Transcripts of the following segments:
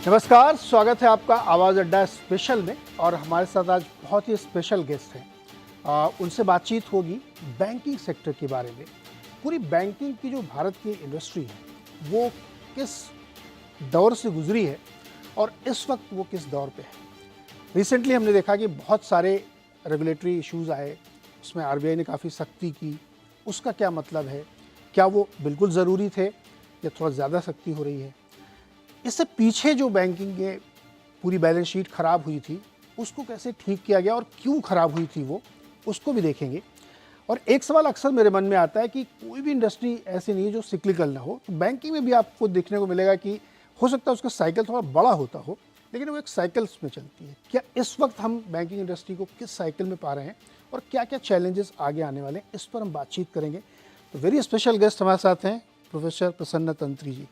नमस्कार, स्वागत है आपका आवाज़ अड्डा स्पेशल में। और हमारे साथ आज बहुत ही स्पेशल गेस्ट हैं। उनसे बातचीत होगी बैंकिंग सेक्टर के बारे में। पूरी बैंकिंग की जो भारत की इंडस्ट्री है वो किस दौर से गुजरी है और इस वक्त वो किस दौर पे है। रिसेंटली हमने देखा कि बहुत सारे रेगुलेटरी इश्यूज़ आए, उसमें आरबीआई ने काफ़ी सख्ती की। उसका क्या मतलब है, क्या वो बिल्कुल ज़रूरी थे या थोड़ा ज़्यादा सख्ती हो रही है। इससे पीछे जो बैंकिंग के पूरी बैलेंस शीट खराब हुई थी उसको कैसे ठीक किया गया और क्यों खराब हुई थी वो, उसको भी देखेंगे। और एक सवाल अक्सर मेरे मन में आता है कि कोई भी इंडस्ट्री ऐसी नहीं है जो सिक्लिकल ना हो। तो बैंकिंग में भी आपको देखने को मिलेगा कि हो सकता है उसका साइकिल थोड़ा बड़ा होता हो, लेकिन वो एक साइकिल्स में चलती है। क्या इस वक्त हम बैंकिंग इंडस्ट्री को किस साइकिल में पा रहे हैं और क्या क्या चैलेंजेस आगे आने वाले हैं, इस पर हम बातचीत करेंगे। तो वेरी स्पेशल गेस्ट हमारे साथ हैं प्रोफेसर प्रसन्न तंत्री जी।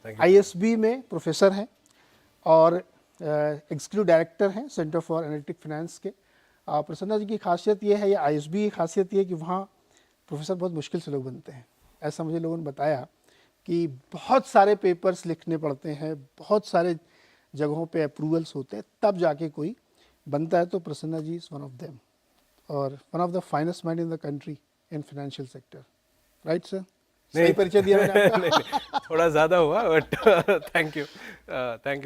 आईएसबी में प्रोफेसर हैं और एग्जीक्यूटिव डायरेक्टर हैं सेंटर फॉर एनालिटिक फाइनेंस के। प्रसन्ना जी की खासियत ये है, या आईएसबी की खासियत ये है कि वहाँ प्रोफेसर बहुत मुश्किल से लोग बनते हैं। ऐसा मुझे लोगों ने बताया कि बहुत सारे पेपर्स लिखने पड़ते हैं, बहुत सारे जगहों पे अप्रूवल्स होते हैं, तब जाके कोई बनता है। तो प्रसन्ना जी इज़ वन ऑफ देम और one of the finest mind in the country in financial sector. Right sir? सही परिचय दिया मैंने आपका? नहीं, थोड़ा ज़्यादा हुआ but thank you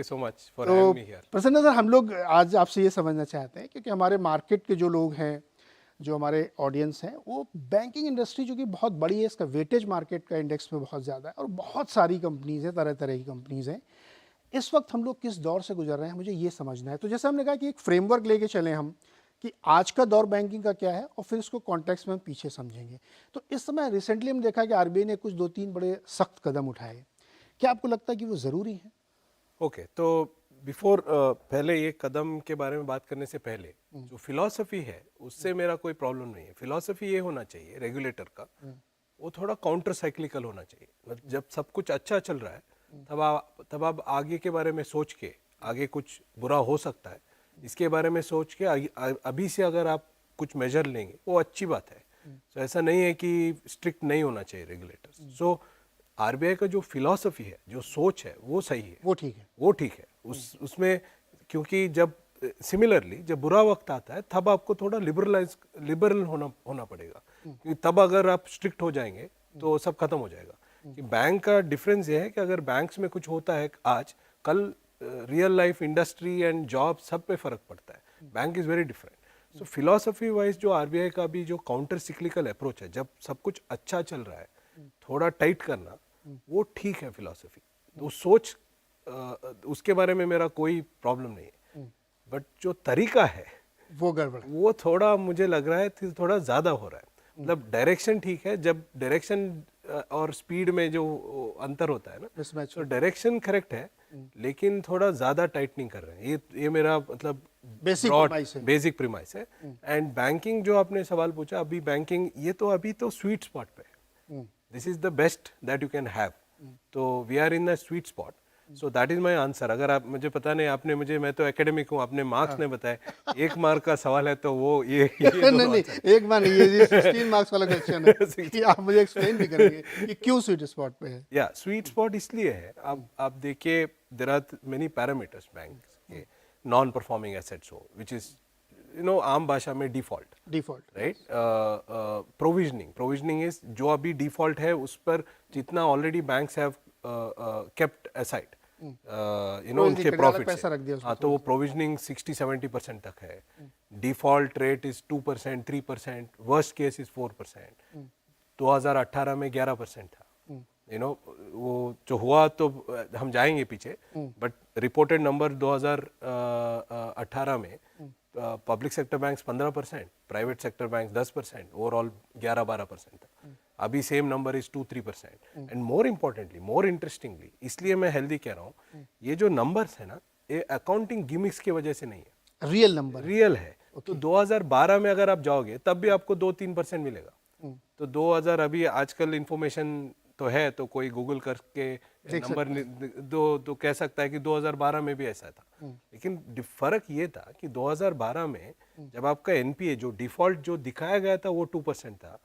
so much for having me here. प्रसन्न सर, हम लोग आज आपसे ये समझना चाहते हैं क्योंकि हमारे मार्केट के जो लोग हैं, जो हमारे ऑडियंस हैं, वो बैंकिंग इंडस्ट्री जो कि बहुत बड़ी है, इसका वेटेज मार्केट का इंडेक्स में बहुत ज़्यादा है और बहुत सारी कंपनीज़ हैं, तरह तरह की कंपनीज़ हैं। इस वक्त हम लोग किस दौर से गुजर रहे हैं, मुझे ये समझना है। तो जैसे हमने कहा कि एक फ्रेमवर्क लेके चलें हम कि आज का दौर बैंकिंग का क्या है और फिर इसको कॉन्टेक्स्ट में हम पीछे समझेंगे। तो इस समय रिसेंटली हमने देखा कि आरबीआई ने कुछ 2-3 बड़े सख्त कदम उठाए। क्या आपको लगता है कि वो ज़रूरी है? ओके, तो बिफोर पहले ये कदम के बारे में बात करने से पहले जो फिलॉसफी है उससे मेरा कोई प्रॉब्लम नहीं है। फिलॉसफी ये होना चाहिए रेगुलेटर का, वो थोड़ा काउंटर साइक्लिकल होना चाहिए। मतलब जब सब कुछ अच्छा चल रहा है तब आप आगे के बारे में सोच के, आगे कुछ बुरा हो सकता है इसके बारे में सोच के अभी से अगर आप कुछ मेजर लेंगे वो अच्छी बात है। तो ऐसा नहीं है कि स्ट्रिक्ट नहीं होना चाहिए रेगुलेटर्स। सो आरबीआई का जो फिलॉसफी है, जो सोच है, वो सही है, वो ठीक है। वो ठीक है। उसमें क्योंकि जब सिमिलरली जब बुरा वक्त आता है तब आपको थोड़ा लिबरल होना पड़ेगा, क्योंकि तब अगर आप स्ट्रिक्ट हो जाएंगे तो सब खत्म हो जाएगा। कि बैंक का डिफरेंस ये है कि अगर बैंक्स में कुछ होता है आज, कल real life industry and job सब पे फर्क पड़ता है। Bank is very different. So philosophy wise जो आरबीआई का भी जो काउंटर सिक्लिकल अप्रोच है, जब सब कुछ अच्छा चल रहा है थोड़ा टाइट करना, वो ठीक है फिलॉसफी। तो सोच उसके बारे में मेरा कोई प्रॉब्लम नहीं है, बट जो तरीका है वो गड़बड़ है। वो थोड़ा मुझे लग रहा है कि थोड़ा ज़्यादा हो रहा है। मतलब डायरेक्शन ठीक है, जब डायरेक्शन और स्पीड में जो अंतर होता है ना, मिसमैच तो डायरेक्शन करेक्ट है लेकिन थोड़ा ज़्यादा टाइटनिंग कर रहे हैं। ये मेरा मतलब बेसिक प्रीमाइस है। एंड बैंकिंग जो आपने सवाल पूछा, अभी बैंकिंग ये तो अभी तो स्वीट स्पॉट पे है। This is the best that you can have. तो we are in the sweet spot. So that is my answer. अगर आप मुझे पता नहीं, आपने मुझे, मैं तो एकेडमिक हूँ, आपने मार्क्स ने बताया, 1 मार्क का सवाल है तो वो ये नहीं नहीं, एक बार नहीं, ये 16 मार्क्स वाला क्वेश्चन है कि आप मुझे एक्सप्लेन भी करेंगे कि क्यों स्वीट स्पॉट पे है। या स्वीट स्पॉट इसलिए है, आप देखिए there are many parameters bank के। नॉन परफॉर्मिंग एसेट्स हो, विच इज आम भाषा में डिफॉल्ट, राइट। प्रोविजनिंग इज जो अभी डिफॉल्ट है उस पर जितना already banks have kept aside उनके प्रॉफिट से, हाँ, तो वो प्रोविजनिंग 60-70% तक है। Default rate is 2%, 3%, worst case is 4%। 2018 में 11% था। वो जो हुआ तो हम जाएंगे पीछे, बट रिपोर्टेड नंबर 2018 में public sector banks 15%, private sector bank 10%, overall 11-12% था। अभी same number is 2-3%। And more importantly, more interestingly, इसलिए मैं हेल्दी कह रहा हूँ, ये जो नंबर्स है ना, ये अकाउंटिंग गिमिक्स की वजह से नहीं है, रियल नंबर रियल है। तो 2012 में अगर आप जाओगे तब भी आपको 2-3% मिलेगा। तो 2000 अभी आजकल इंफॉर्मेशन तो है, तो कोई गूगल करके नंबर तो कह सकता है कि 2012 में भी ऐसा था। लेकिन फर्क ये था कि 2012 में जब आपका एनपीए जो डिफॉल्ट जो दिखाया गया था वो 2% था,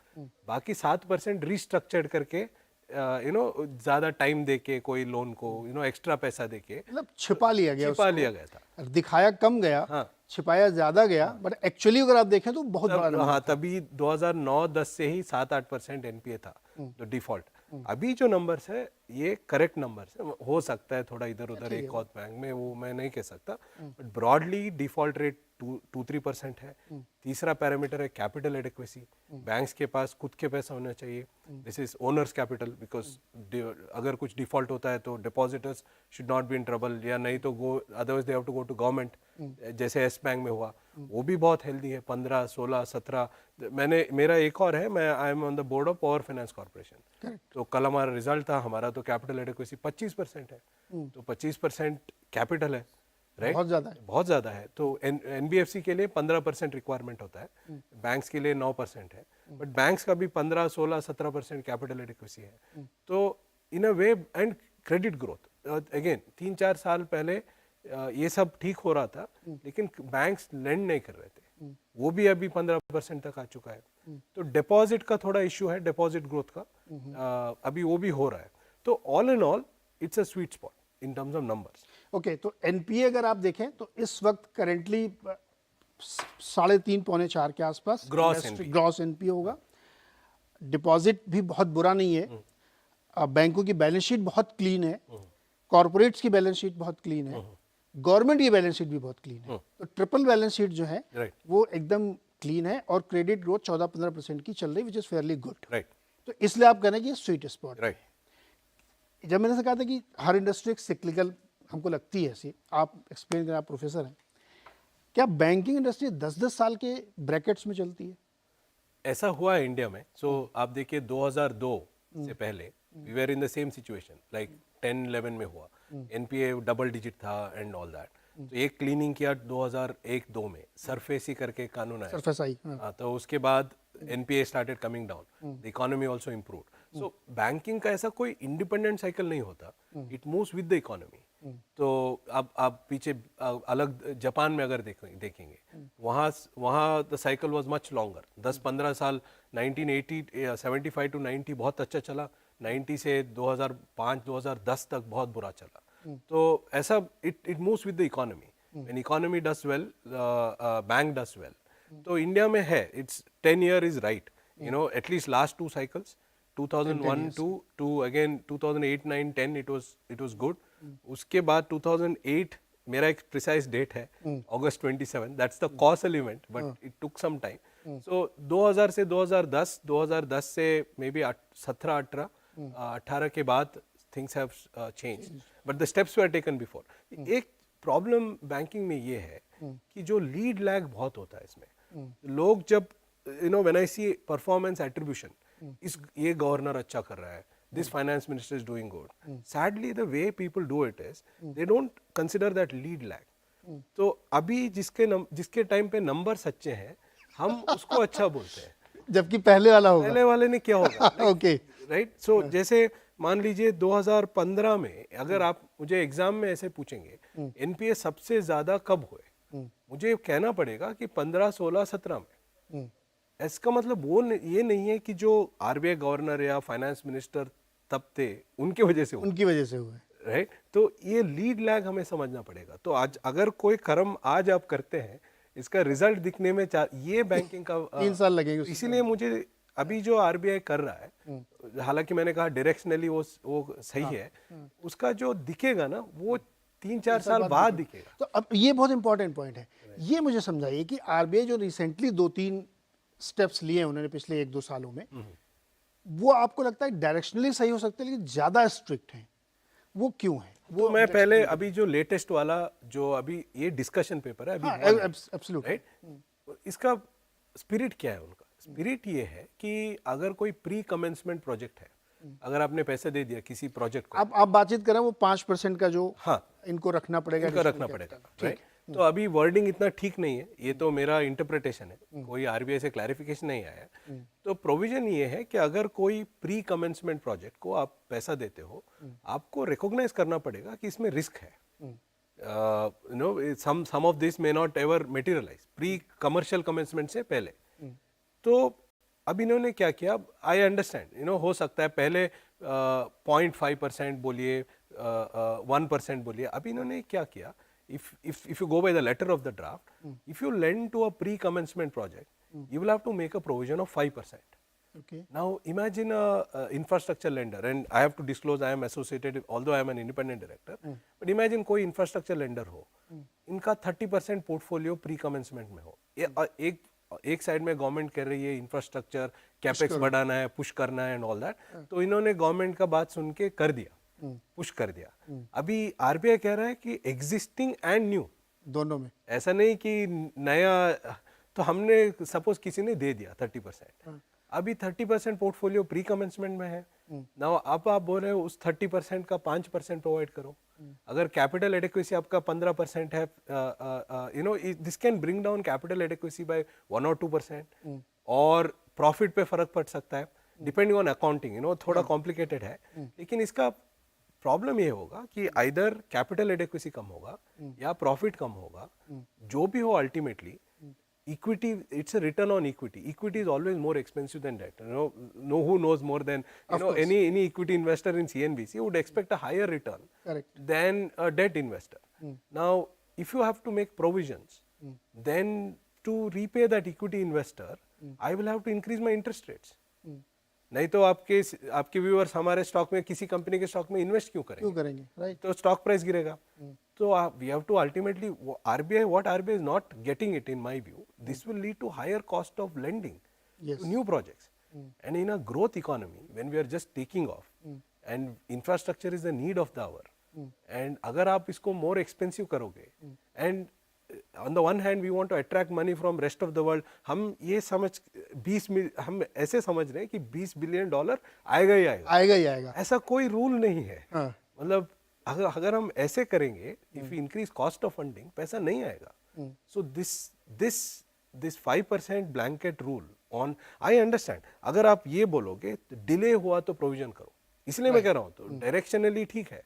बाकी 7% रिस्ट्रक्चर्ड करके यू नो ज्यादा टाइम देके कोई लोन को यू नो एक्स्ट्रा पैसा देके मतलब छिपा लिया गया था, दिखाया कम गया, हाँ, छिपाया ज्यादा गया, बट एक्चुअली अगर आप देखें तो बहुत बड़ा नंबर हाँ, तभी 2009-10 से ही 7-8% एनपीए था तो डिफॉल्ट। अभी जो नंबर्स है ये करेक्ट नंबर्स है, हो सकता है थोड़ा इधर उधर एक और बैंक में, वो मैं नहीं कह सकता, बट ब्रॉडली डिफॉल्ट रेट 2-3% है। तीसरा पैरामीटर है कैपिटल एडिक्वेसी, बैंक्स के पास खुद के पैसा होना चाहिए, this is owners capital, because अगर कुछ डिफॉल्ट होता है तो depositors should not be in trouble, या नहीं तो go otherwise they have to go to government, जैसे एस बैंक में हुआ, वो भी बहुत हेल्दी है, 15, 16, 17। मेरा एक और है, मैं I am on the board of power finance corporation, तो कल हमारा रिजल्ट था, हमारा तो कैपिटल एडिक्वेसी 25% है, तो 25% कैपिटल है, राइट, बहुत ज़्यादा है। तो एनबीएफसी के लिए 15% रिक्वायरमेंट होता है, बैंक्स के लिए 9% है, बट बैंक्स का भी 15, 16, 17% कैपिटल एडिक्वेसी है। तो इन a way, and credit growth again 3-4 साल पहले ये सब ठीक हो रहा था, लेकिन बैंक्स लेंड नहीं कर रहे थे, वो भी अभी 15% तक आ चुका है। तो डिपॉजिट का थोड़ा इश्यू है, डिपॉजिट ग्रोथ का, अभी वो भी हो रहा है। तो all in all it's a sweet spot in terms of numbers. Okay, तो एनपीए अगर आप देखें तो इस वक्त करेंटली 3.5-4 के आसपास ग्रॉस एनपीए होगा। डिपॉजिट भी बहुत बुरा नहीं है, बैंकों की बैलेंस शीट बहुत क्लीन है, कॉर्पोरेट्स की बैलेंस शीट बहुत क्लीन है, गवर्नमेंट की बैलेंस शीट भी बहुत क्लीन है। तो ट्रिपल बैलेंस शीट जो है वो एकदम क्लीन है, और क्रेडिट ग्रोथ 14-15% की चल रही, विच इज फेयरली गुड। तो इसलिए आप कहना कि ये स्वीट स्पॉट है। जब मैंने कहा था कि हर इंडस्ट्री एक सिक्लिकल हमको लगती है ऐसी, आप एक्सप्लेन करें, आप प्रोफेसर हैं, क्या बैंकिंग इंडस्ट्री 10-10 साल के ब्रैकेट्स में चलती है? ऐसा हुआ है इंडिया में। सो आप देखिए 2002 से पहले we were in the same situation, like 10-11 में हुआ, एनपीए डबल डिजिट था एंड ऑल दैट। तो एक क्लीनिंग किया 2001-2 में, सरफेसी करके कानून आया, सरफेस आई, तो उसके बाद NPA started coming down, the economy also improved. So banking का ऐसा कोई इंडिपेंडेंट साइकिल नहीं होता, it moves with the economy. तो अब आप पीछे अलग जापान में अगर देखेंगे, वहाँ the cycle was much longer, 10-15 साल, 1980 75 to 90 बहुत अच्छा चला, 90 से 2005-2010 तक बहुत बुरा चला। तो ऐसा it moves with the economy, when economy does well, bank does well. तो इंडिया में है, it's 10 year is right, you know, at least last 2 cycles, 2001 to again 2008-9, 10 it was good। उसके बाद 2008, मेरा एक प्रिसाइज डेट है, अगस्त 27, that's the causal event, but it took some time. So 2000 से 2010 से मे बी 17-18 के बाद things have changed, but the steps were taken before. एक प्रॉब्लम बैंकिंग में ये है कि जो लीड लैग बहुत होता है इसमें, लोग जब, you know, when I see performance attribution, ये गवर्नर अच्छा कर रहा है, this finance minister is doing good, sadly the way people do it is they don't consider that lead lag। तो अभी जिसके टाइम पे नंबर अच्छे हैं, हम उसको अच्छा बोलते हैं, जबकि पहले वाले ने क्या होगा, ओके, राइट। सो जैसे मान लीजिए 2015 में अगर आप मुझे एग्जाम में ऐसे पूछेंगे एनपीए सबसे ज्यादा कब हुए, मुझे कहना पड़ेगा कि 15, 16, 17 में। इसका मतलब वो ये नहीं है कि जो आरबीआई गवर्नर या फाइनेंस मिनिस्टर तब थे उनकी वजह से हुए, राइट। तो ये लीड लैग हमें समझना पड़ेगा। तो आज अगर कोई कर्म आज आप करते हैं, इसका रिजल्ट दिखने में ये बैंकिंग का 3 साल लगेंगे। इसीलिए मुझे अभी जो आरबीआई कर रहा है, हालांकि मैंने कहा डायरेक्शनली वो सही है, उसका जो दिखेगा ना वो 3-4 साल बाद दिखेगा। तो अब ये बहुत इंपॉर्टेंट पॉइंट है, ये मुझे समझाइए कि आरबीआई जो रिसेंटली 2-3 स्टेप्स लिए उन्होंने पिछले 1-2 सालों में, वो आपको लगता है डायरेक्शनली सही हो सकते हैं लेकिन ज्यादा स्ट्रिक्ट हैं, वो क्यों है? वो मैं पहले अभी जो लेटेस्ट वाला जो अभी ये डिस्कशन पेपर है अभी, एब्सोल्युटली, राइट, इसका स्पिरिट क्या है? उनका स्पिरिट ये है कि अगर कोई प्री कमेंसमेंट प्रोजेक्ट है, अगर आपने पैसे दे दिया किसी प्रोजेक्ट को, आप बातचीत करें वो 5% का जो इनको रखना पड़ेगा, राइट। तो अभी वर्डिंग इतना ठीक नहीं है, ये तो मेरा इंटरप्रिटेशन है, कोई आरबीआई से क्लैरिफिकेशन नहीं आया। तो प्रोविजन ये है कि अगर कोई प्री कमेंसमेंट प्रोजेक्ट को आप पैसा देते हो, आपको रिकॉग्नाइज करना पड़ेगा कि इसमें रिस्क है, you know, some of this may not ever materialise pre commercial commencement से पहले। तो अब इन्होंने क्या किया, आई अंडरस्टैंड, यू नो, हो सकता है पहले 0.5% बोलिए, 1% बोलिए. अभी इन्होंने क्या किया, if you go by the letter of the draft, if you lend to a pre-commencement project, you will have to make a provision of 5%. Okay. Now imagine a infrastructure lender, and I have to disclose I am associated, although I am an independent director, but imagine कोई infrastructure lender हो, इनका 30% portfolio pre-commencement में हो. एक side में government कह रही है इंफ्रास्ट्रक्चर कैपेक्स बढ़ाना है, पुश करना है एंड ऑल दैट, तो इन्होंने गवर्नमेंट का बात सुन के कर दिया, पुश कर दिया. अभी आरबीआई कह रहा है कि एग्जिस्टिंग एंड न्यू दोनों में, ऐसा नहीं कि नया. तो हमने सपोज किसी ने दे दिया 30%, अभी 30% पोर्टफोलियो प्री कमेंसमेंट में है ना. अब आप बोल रहे हो उस 30% का 5% प्रोवाइड करो. अगर कैपिटल एडिक्वेसी आपका 15% है, you know this can bring down capital adequacy by 1 or 2%, और प्रॉफिट पे फर्क पड़ सकता है depending on accounting. You know थोड़ा कॉम्प्लिकेटेड है, लेकिन इसका प्रॉब्लम ये होगा कि आइदर कैपिटल एडिक्वेसी कम होगा या प्रॉफिट कम होगा. जो भी हो ultimately equity, it's a return on equity. Equity is always more expensive than debt. No who knows more than any equity investor in CNBC would expect a higher return than a debt investor. Now if you have to make provisions, then to repay that equity investor, I will have to increase my interest rates. नहीं तो आपके viewers हमारे stock में, किसी company के stock में invest क्यों करेंगे? राइट. तो स्टॉक प्राइस गिरेगा. So we have to ultimately, what RBI is not getting it in my view, this will lead to higher cost of lending to new projects. And in a growth economy, when we are just taking off, and infrastructure is the need of the hour, and अगर आप इसको more expensive करोगे, and on the one hand we want to attract money from rest of the world, हम ये हम ऐसे समझ रहे हैं कि $20 billion आएगा ही आएगा. ऐसा कोई रूल नहीं है. मतलब अगर हम ऐसे करेंगे, if you increase cost of funding, पैसा नहीं आएगा. So this 5% blanket rule on, I understand. अगर आप ये बोलोगे डिले हुआ तो प्रोविजन करो, इसलिए मैं कह रहा हूँ. तो डायरेक्शनली ठीक है,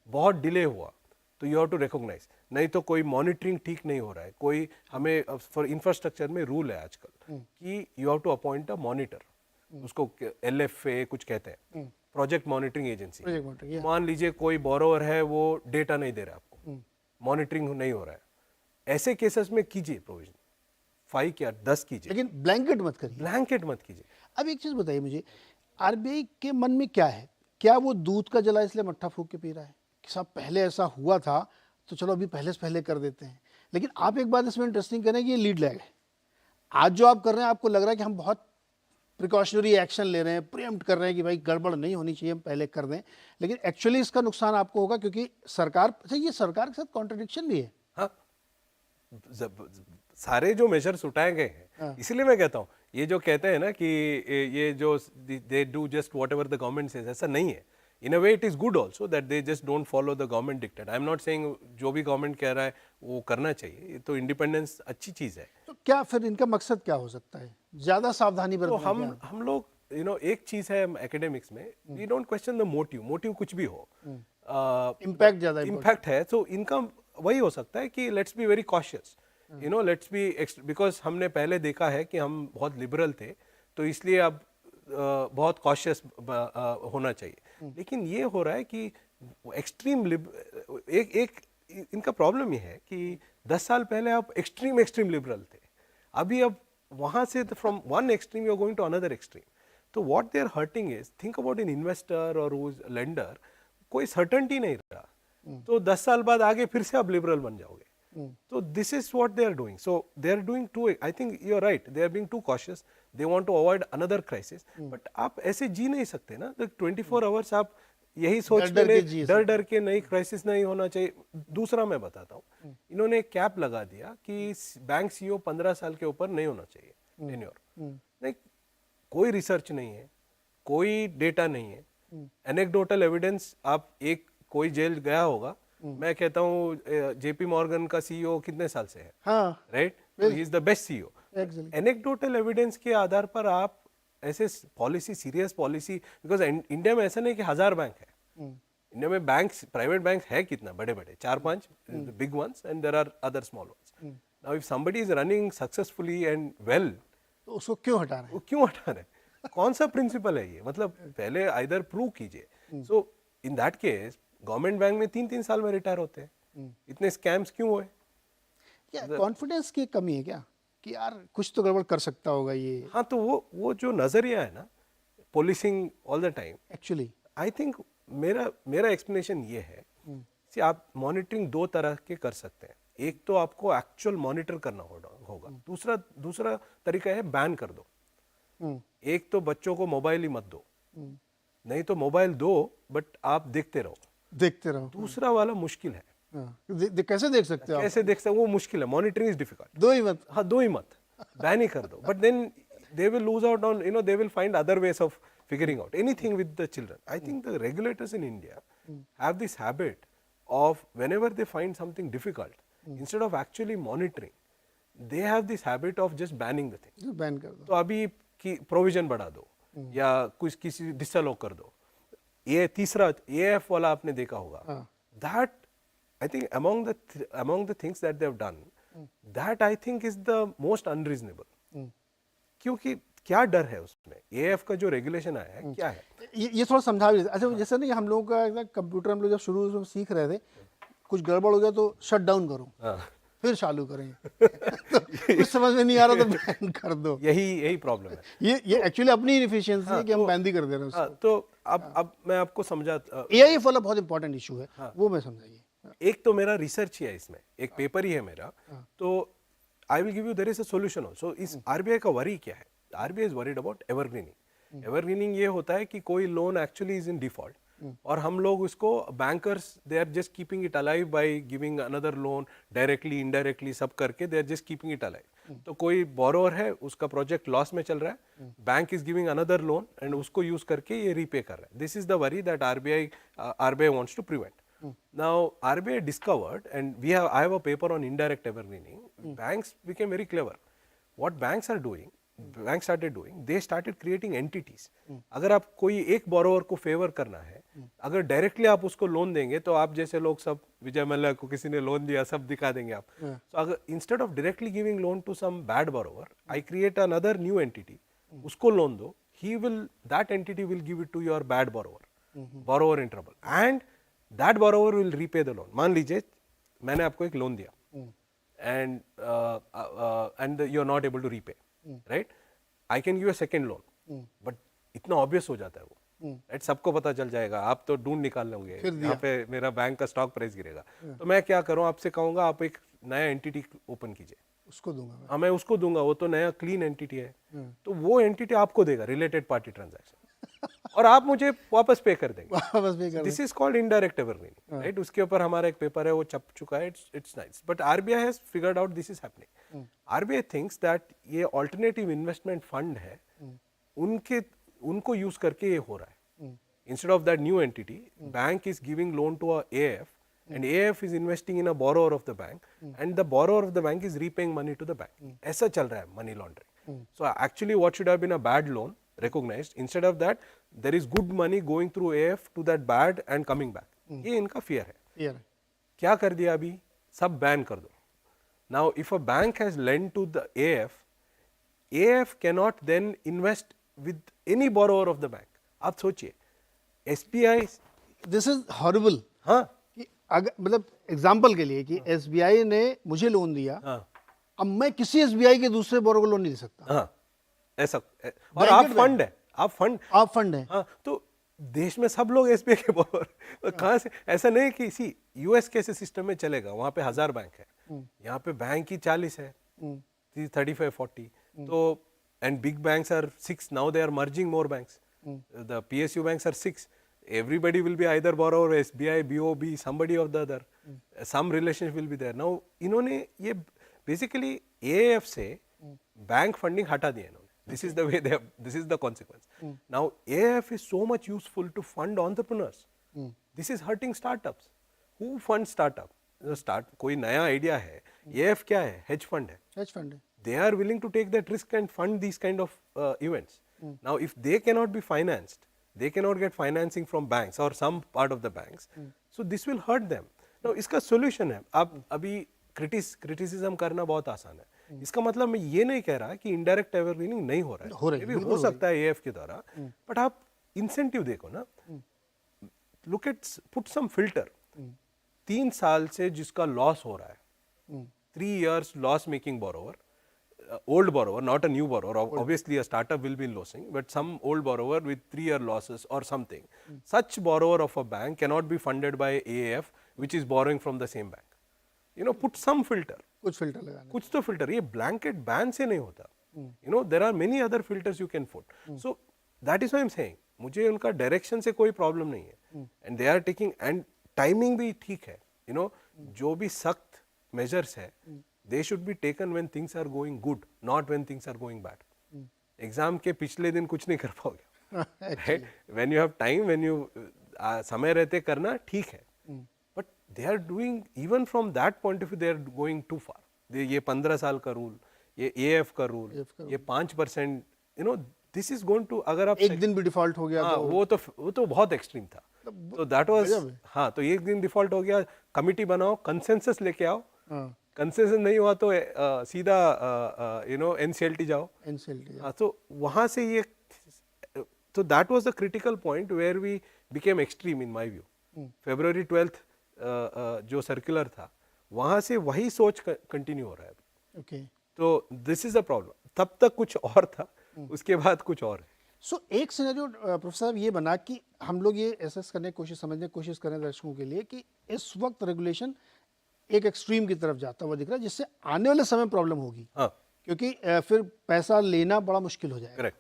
बहुत डिले हुआ तो यू हैव टू रिकॉग्नाइज. नहीं तो कोई मॉनिटरिंग ठीक नहीं हो रहा है, कोई हमें फॉर इंफ्रास्ट्रक्चर में रूल है आजकल कि you have to appoint a monitor, उसको LFA कुछ कहते हैं, प्रोजेक्ट मॉनिटरिंग एजेंसी. मान लीजिए कोई बोरोवर है, वो डेटा नहीं दे रहा है आपको, मॉनिटरिंग नहीं हो रहा है, ऐसे केसेस में कीजिए प्रोविजन, 5 या 10 कीजिए, लेकिन ब्लैंकेट मत कीजिए. अब एक चीज बताइए मुझे, आरबीआई के मन में क्या है? क्या वो दूध का जला इसलिए मट्ठा फूंक के पी रहा है कि साहब पहले ऐसा हुआ था तो चलो अभी पहले से पहले कर देते हैं? लेकिन आप एक बात इसमें इंटरेस्टिंग करें कि ये लीड लैग है. आज जो आप कर रहे हैं, आपको लग रहा है कि हम बहुत प्रिकॉशनरी एक्शन ले रहे हैं, प्रीएम्प्ट कर रहे हैं कि भाई गड़बड़ नहीं होनी चाहिए, हम पहले कर दें, लेकिन एक्चुअली इसका नुकसान आपको होगा क्योंकि सरकार, ये सरकार के साथ कॉन्ट्रडिक्शन भी है. हाँ, सारे जो मेजर्स उठाए गए हैं, इसलिए मैं कहता हूँ, ये जो कहते हैं ना कि ये जो they do just whatever the government says, ऐसा नहीं है. In a way it is good also that they just don't follow the government dictate. I am not saying जो भी गवर्नमेंट कह रहा है वो करना चाहिए, ये तो इंडिपेंडेंस अच्छी चीज़ है. तो क्या फिर इनका मकसद क्या हो सकता है? ज़्यादा सावधानी बरतना. तो हम लोग यू नो एक चीज़ है एकेडमिक्स में, we don't question the motive कुछ भी हो, इम्पैक्ट ज़्यादा इम्पैक्ट है. तो इनका वही हो सकता है कि let's be very cautious, you know, let's be, because हमने पहले देखा है कि हम बहुत लिबरल थे, तो इसलिए अब बहुत कॉशियस होना चाहिए. लेकिन ये हो रहा है कि एक्सट्रीम एक इनका प्रॉब्लम ये है कि 10 साल पहले आप एक्सट्रीम लिबरल थे, अभी अब वहाँ से from one extreme you are going to another extreme. तो what they are hurting is, think about an investor और लेंडर, कोई सर्टेनिटी नहीं रहा, तो 10 साल बाद आगे फिर से आप लिबरल बन जाओगे. So this is what they are doing. So they are doing too, I think you are right, they are being too cautious, they want to avoid another crisis. But आप ऐसे जी नहीं सकते ना, 24 hours आप यही सोच डर के नहीं, क्राइसिस नहीं होना चाहिए. दूसरा मैं बताता हूँ, इन्होंने एक कैप लगा दिया कि बैंक CEO 15 साल के ऊपर नहीं होना चाहिए टेन्योर. नहीं, कोई रिसर्च नहीं है, कोई डेटा नहीं है, एनेक्डोटल एविडेंस. आप कोई जेल गया होगा, मैं कहता हूँ JP मॉर्गन का CEO कितने साल से है, right, he is the best CEO. Anecdotal evidence के आधार पर आप ऐसे policy, serious policy, because India में ऐसा नहीं कि 1000 बैंक है, इंडिया में बैंक्स, प्राइवेट बैंक है कितना, बड़े 4-5 big ones and there are other small ones. Now if somebody is running successfully and well, तो उसको क्यों हटा रहे हैं? क्यों हटा रहे हैं? कौन सा प्रिंसिपल है ये? मतलब पहले आइदर प्रूव कीजिए. So in that case government bank में 3-3 साल में रिटायर होते हैं. इतने स्कैम्स क्यों हुए? क्या कॉन्फिडेंस की कमी है क्या कि यार कुछ तो गड़बड़ कर सकता होगा ये? हाँ, तो वो जो नजरिया है ना, policing all the time, actually I think मेरा एक्सप्लेनेशन ये है. See, आप मॉनिटरिंग दो तरह के कर सकते हैं. एक तो आपको एक्चुअल मॉनिटर करना होगा. दूसरा तरीका है बैन कर दो. एक तो बच्चों को मोबाइल ही मत दो, नहीं तो मोबाइल दो बट आप देखते रहो. दूसरा वाला मुश्किल है. कैसे देख सकते हो? कैसे देख सकते? वो मुश्किल है. Monitoring is difficult. दो ही मत. हाँ, दो ही मत, बैन ही कर दो. But then they will lose out on, they will find other ways of figuring out anything with the children. I think the regulators in India have this habit of whenever they find something difficult, instead of actually monitoring, they have this habit of just banning the thing. Ban कर दो. तो अभी की provision बढ़ा दो या कुछ किसी डिसअलाउ कर दो. ये तीसरा AF वाला आपने देखा होगा. That I think among the things that they have done, that I think is the most unreasonable. क्योंकि क्या डर है उसमें? AF का जो रेगुलेशन आया है क्या है? ये थोड़ा समझा भी. अच्छा, जैसे ना हम लोगों का कंप्यूटर हम लोग जब शुरू में सीख रहे थे, कुछ गड़बड़ हो गया तो शट डाउन करो, फिर चालू करें. तो कुछ समझ में नहीं आ रहा तो बैन कर दो. यही प्रॉब्लम है. ये एक्चुअली अपनी इनएफिशिएंसी है कि हम बैन ही कर दे रहे हैं उसको. तो अब मैं आपको समझा. AI वाला बहुत इंपॉर्टेंट इशू है. वो मैं समझाइए. एक तो मेरा रिसर्च ही है इसमें, एक पेपर ही है मेरा. तो I will give you there is a solution also. इस RBI का वरी क्या है? RBI is worried about evergreening. Evergreening ये होता है कि कोई loan actually is in default और हम लोग उसको bankers they are just keeping it alive by giving another loan, directly indirectly सब करके they are just keeping it alive. तो कोई बोरोअर है, उसका प्रोजेक्ट लॉस में चल रहा है, bank is giving another loan and उसको यूज करके ये रीपे कर रहा है. This is the worry that RBI wants to prevent. Now RBI discovered, and I have a paper on indirect evergreening. Banks became very clever. What banks started doing, they started creating entities. अगर आप कोई एक borrower को favour करना है, अगर directly आप उसको लोन देंगे तो आप जैसे लोग सब, विजय मल्ल्या को किसी ने लोन दिया, सब दिखा देंगे आप. So अगर instead of directly giving loan to some bad borrower, I create another new entity, उसको लोन दो, that entity will give it to your bad borrower in trouble, and that borrower will repay the loan. मान लीजिए मैंने आपको एक loan दिया and you are not able to repay, right? I can give a second loan, but इतना obvious हो जाता है वो, राइट? सबको पता चल जाएगा, आप तो ढूंढ निकाल लोगे, यहाँ पे मेरा बैंक का स्टॉक प्राइस गिरेगा. तो मैं क्या करूँ, आपसे कहूँगा आप एक नया एंटिटी ओपन कीजिए, उसको दूंगा. हाँ, मैं उसको दूंगा, वो तो नया क्लीन एंटिटी है. तो वो एंटिटी आपको देगा रिलेटेड पार्टी ट्रांजैक्शन और आप मुझे वापस पे कर देंगे. This is called indirect evergreening, right? उसके ऊपर हमारा एक पेपर है, वो छप चुका है. It's nice, but RBI has figured out this is happening. RBI thinks that ये ऑल्टरनेटिव इन्वेस्टमेंट फंड है, उनको यूज करके ये हो रहा है. Instead of that new entity, bank is giving loan to a AF and AF is investing in a borrower of the bank, and the borrower of the bank is repaying money to the bank. ऐसा चल रहा है money laundering. So actually what should have been a bad loan recognized, instead of that there is good money going through AF to that bad and coming back. ये इनका fear है. क्या कर दिया अभी? सब बैन कर दो. Now if a bank has lent to the AF cannot then invest with any borrower of the bank. आप सोचिए, SBI, this is horrible. हाँ, अगर मतलब एग्जाम्पल के लिए कि SBI ने मुझे लोन दिया, अब मैं किसी SBI के दूसरे बोरो को लोन नहीं दे सकता. हाँ, ऐसा. और आप फंड है, आप फंड है. हाँ, तो देश में सब लोग SBI के बोरोवर कहाँ से? ऐसा नहीं कि इसी US कैसे सिस्टम में चलेगा, वहाँ पे 1000 बैंक है, यहाँ पे बैंक ही 40 है, 35-40. तो and big banks are 6 now. They are merging more banks. The PSU banks are 6. Everybody will be either borrower, SBI, BOB, somebody of the other. Some relationship will be there. Now इन्होंने ये basically AAF से bank funding हटा दिया इन्होंने. This is the way they have, this is the consequence. Now AAF is so much useful to fund entrepreneurs. This is hurting startups. Who funds startup? कोई नया idea है, AAF क्या है? Hedge fund है. Hedge fund है. They are willing to take that risk and fund these kind of events. Now if they cannot be financed, they cannot get financing from banks or some part of the banks, so this will hurt them. Now इसका solution है, आप अभी criticism करना बहुत आसान है. इसका मतलब मैं ये नहीं कह रहा कि इनडायरेक्ट एवरग्रीनिंग नहीं हो रहा है, ये भी हो सकता है एएफ के द्वारा, बट आप इंसेंटिव देखो ना, look at, put some filter. 3 साल से जिसका लॉस हो रहा है, 3 years loss making borrower, old borrower, not a new borrower, obviously a startup will be losing, but some old borrower with 3-year losses or something, such borrower of a bank cannot be funded by AAF which is borrowing from the same bank. You know, put some filter, कुछ filter लगाने, कुछ तो filter, ये blanket ban से नहीं होता. You know, there are many other filters you can put. So that is why I'm saying, मुझे उनका direction से कोई problem नहीं है, and they are taking, and timing भी ठीक है. You know, जो भी सख्त measures है, they should be taken when things are going good, not when things are going bad. Exam के पिछले दिन कुछ नहीं कर पाओगे, right? When you have time, when you समय रहते करना ठीक है, but they are doing, even from that point of view, they are going too far. ये 15 साल का रूल, ये AF का रूल, ये 5%, you know, this is going to, अगर आप एक दिन भी डिफॉल्ट हो गया हाँ, वो तो बहुत एक्सट्रीम था. तो दैट वाज, हाँ, तो एक दिन डिफॉल्ट हो गया, कमिटी बनाओ, कंसेंसस लेके आओ, कंसेंसस नहीं हुआ तो सीधा यू नो एनसीएलटी जाओ, हाँ, तो वहाँ से ये, तो that was the critical point where we became extreme in my view. February 12th जो सर्कुलर था, वहाँ से वही सोच कंटिन्यू हो रहा है. ओके, तो दिस इज अ प्रॉब्लम. तब तक कुछ और था, उसके बाद कुछ और है. सो एक सिनेरियो प्रोफेसर साहब ये बना कि हम लोग ये एसेस करने की कोशिश, समझने की कोशिश करें दर्शकों के लिए कि इस वक्त रेगुलेशन एक एक्सट्रीम की तरफ जाता हुआ दिख रहा है, जिससे आने वाले समय प्रॉब्लम होगी. हाँ, क्योंकि फिर पैसा लेना बड़ा मुश्किल हो जाएगा. करेक्ट.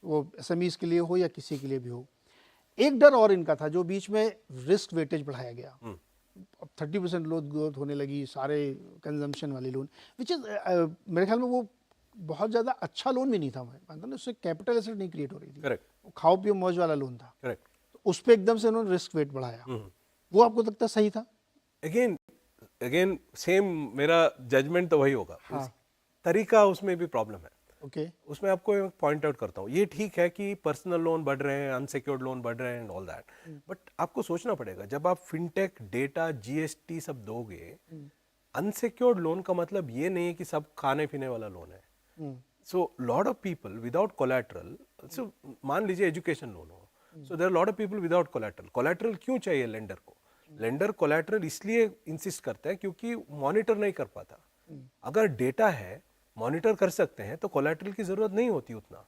वो एसएमईज के लिए हो या किसी के लिए भी हो. एक डर और इनका था, जो बीच में रिस्क वेटेज बढ़ाया गया, अब 30% लोन ग्रोथ होने लगी, सारे कंजम्पशन वाले लोन, विच इज मेरे ख्याल में वो बहुत ज़्यादा अच्छा लोन भी नहीं था. मैं मानता हूँ उससे कैपिटल एसेट नहीं क्रिएट हो रही थी. करेक्ट. वो खाओ पियो मौज वाला लोन था. करेक्ट. तो उस पर एकदम से उन्होंने रिस्क वेट बढ़ाया. वो आपको लगता है सही था? अगेन सेम मेरा जजमेंट तो वही होगा. हाँ. तरीका उसमें भी प्रॉब्लम है. ओके, उसमें आपको पॉइंट आउट करता हूँ, ये ठीक है कि पर्सनल लोन बढ़ रहे हैं, अनसिक्योर्ड लोन बढ़ रहे हैं एंड ऑल दैट, बट आपको सोचना पड़ेगा, जब आप फिनटेक, डेटा, जीएसटी सब दोगे, अनसिक्योर्ड लोन का मतलब ये नहीं है कि सब खाने पीने वाला लोन है. So lot of people without collateral, so मान लीजिए एजुकेशन लोन हो, so there are lot of people without collateral. Collateral क्यों चाहिए लेंडर को? लेंडर कोलैटरल इसलिए इंसिस्ट करता है क्योंकि मॉनिटर नहीं कर पाता. अगर डेटा है, मॉनिटर कर सकते हैं, तो कोलैटरल की जरूरत नहीं होती उतना.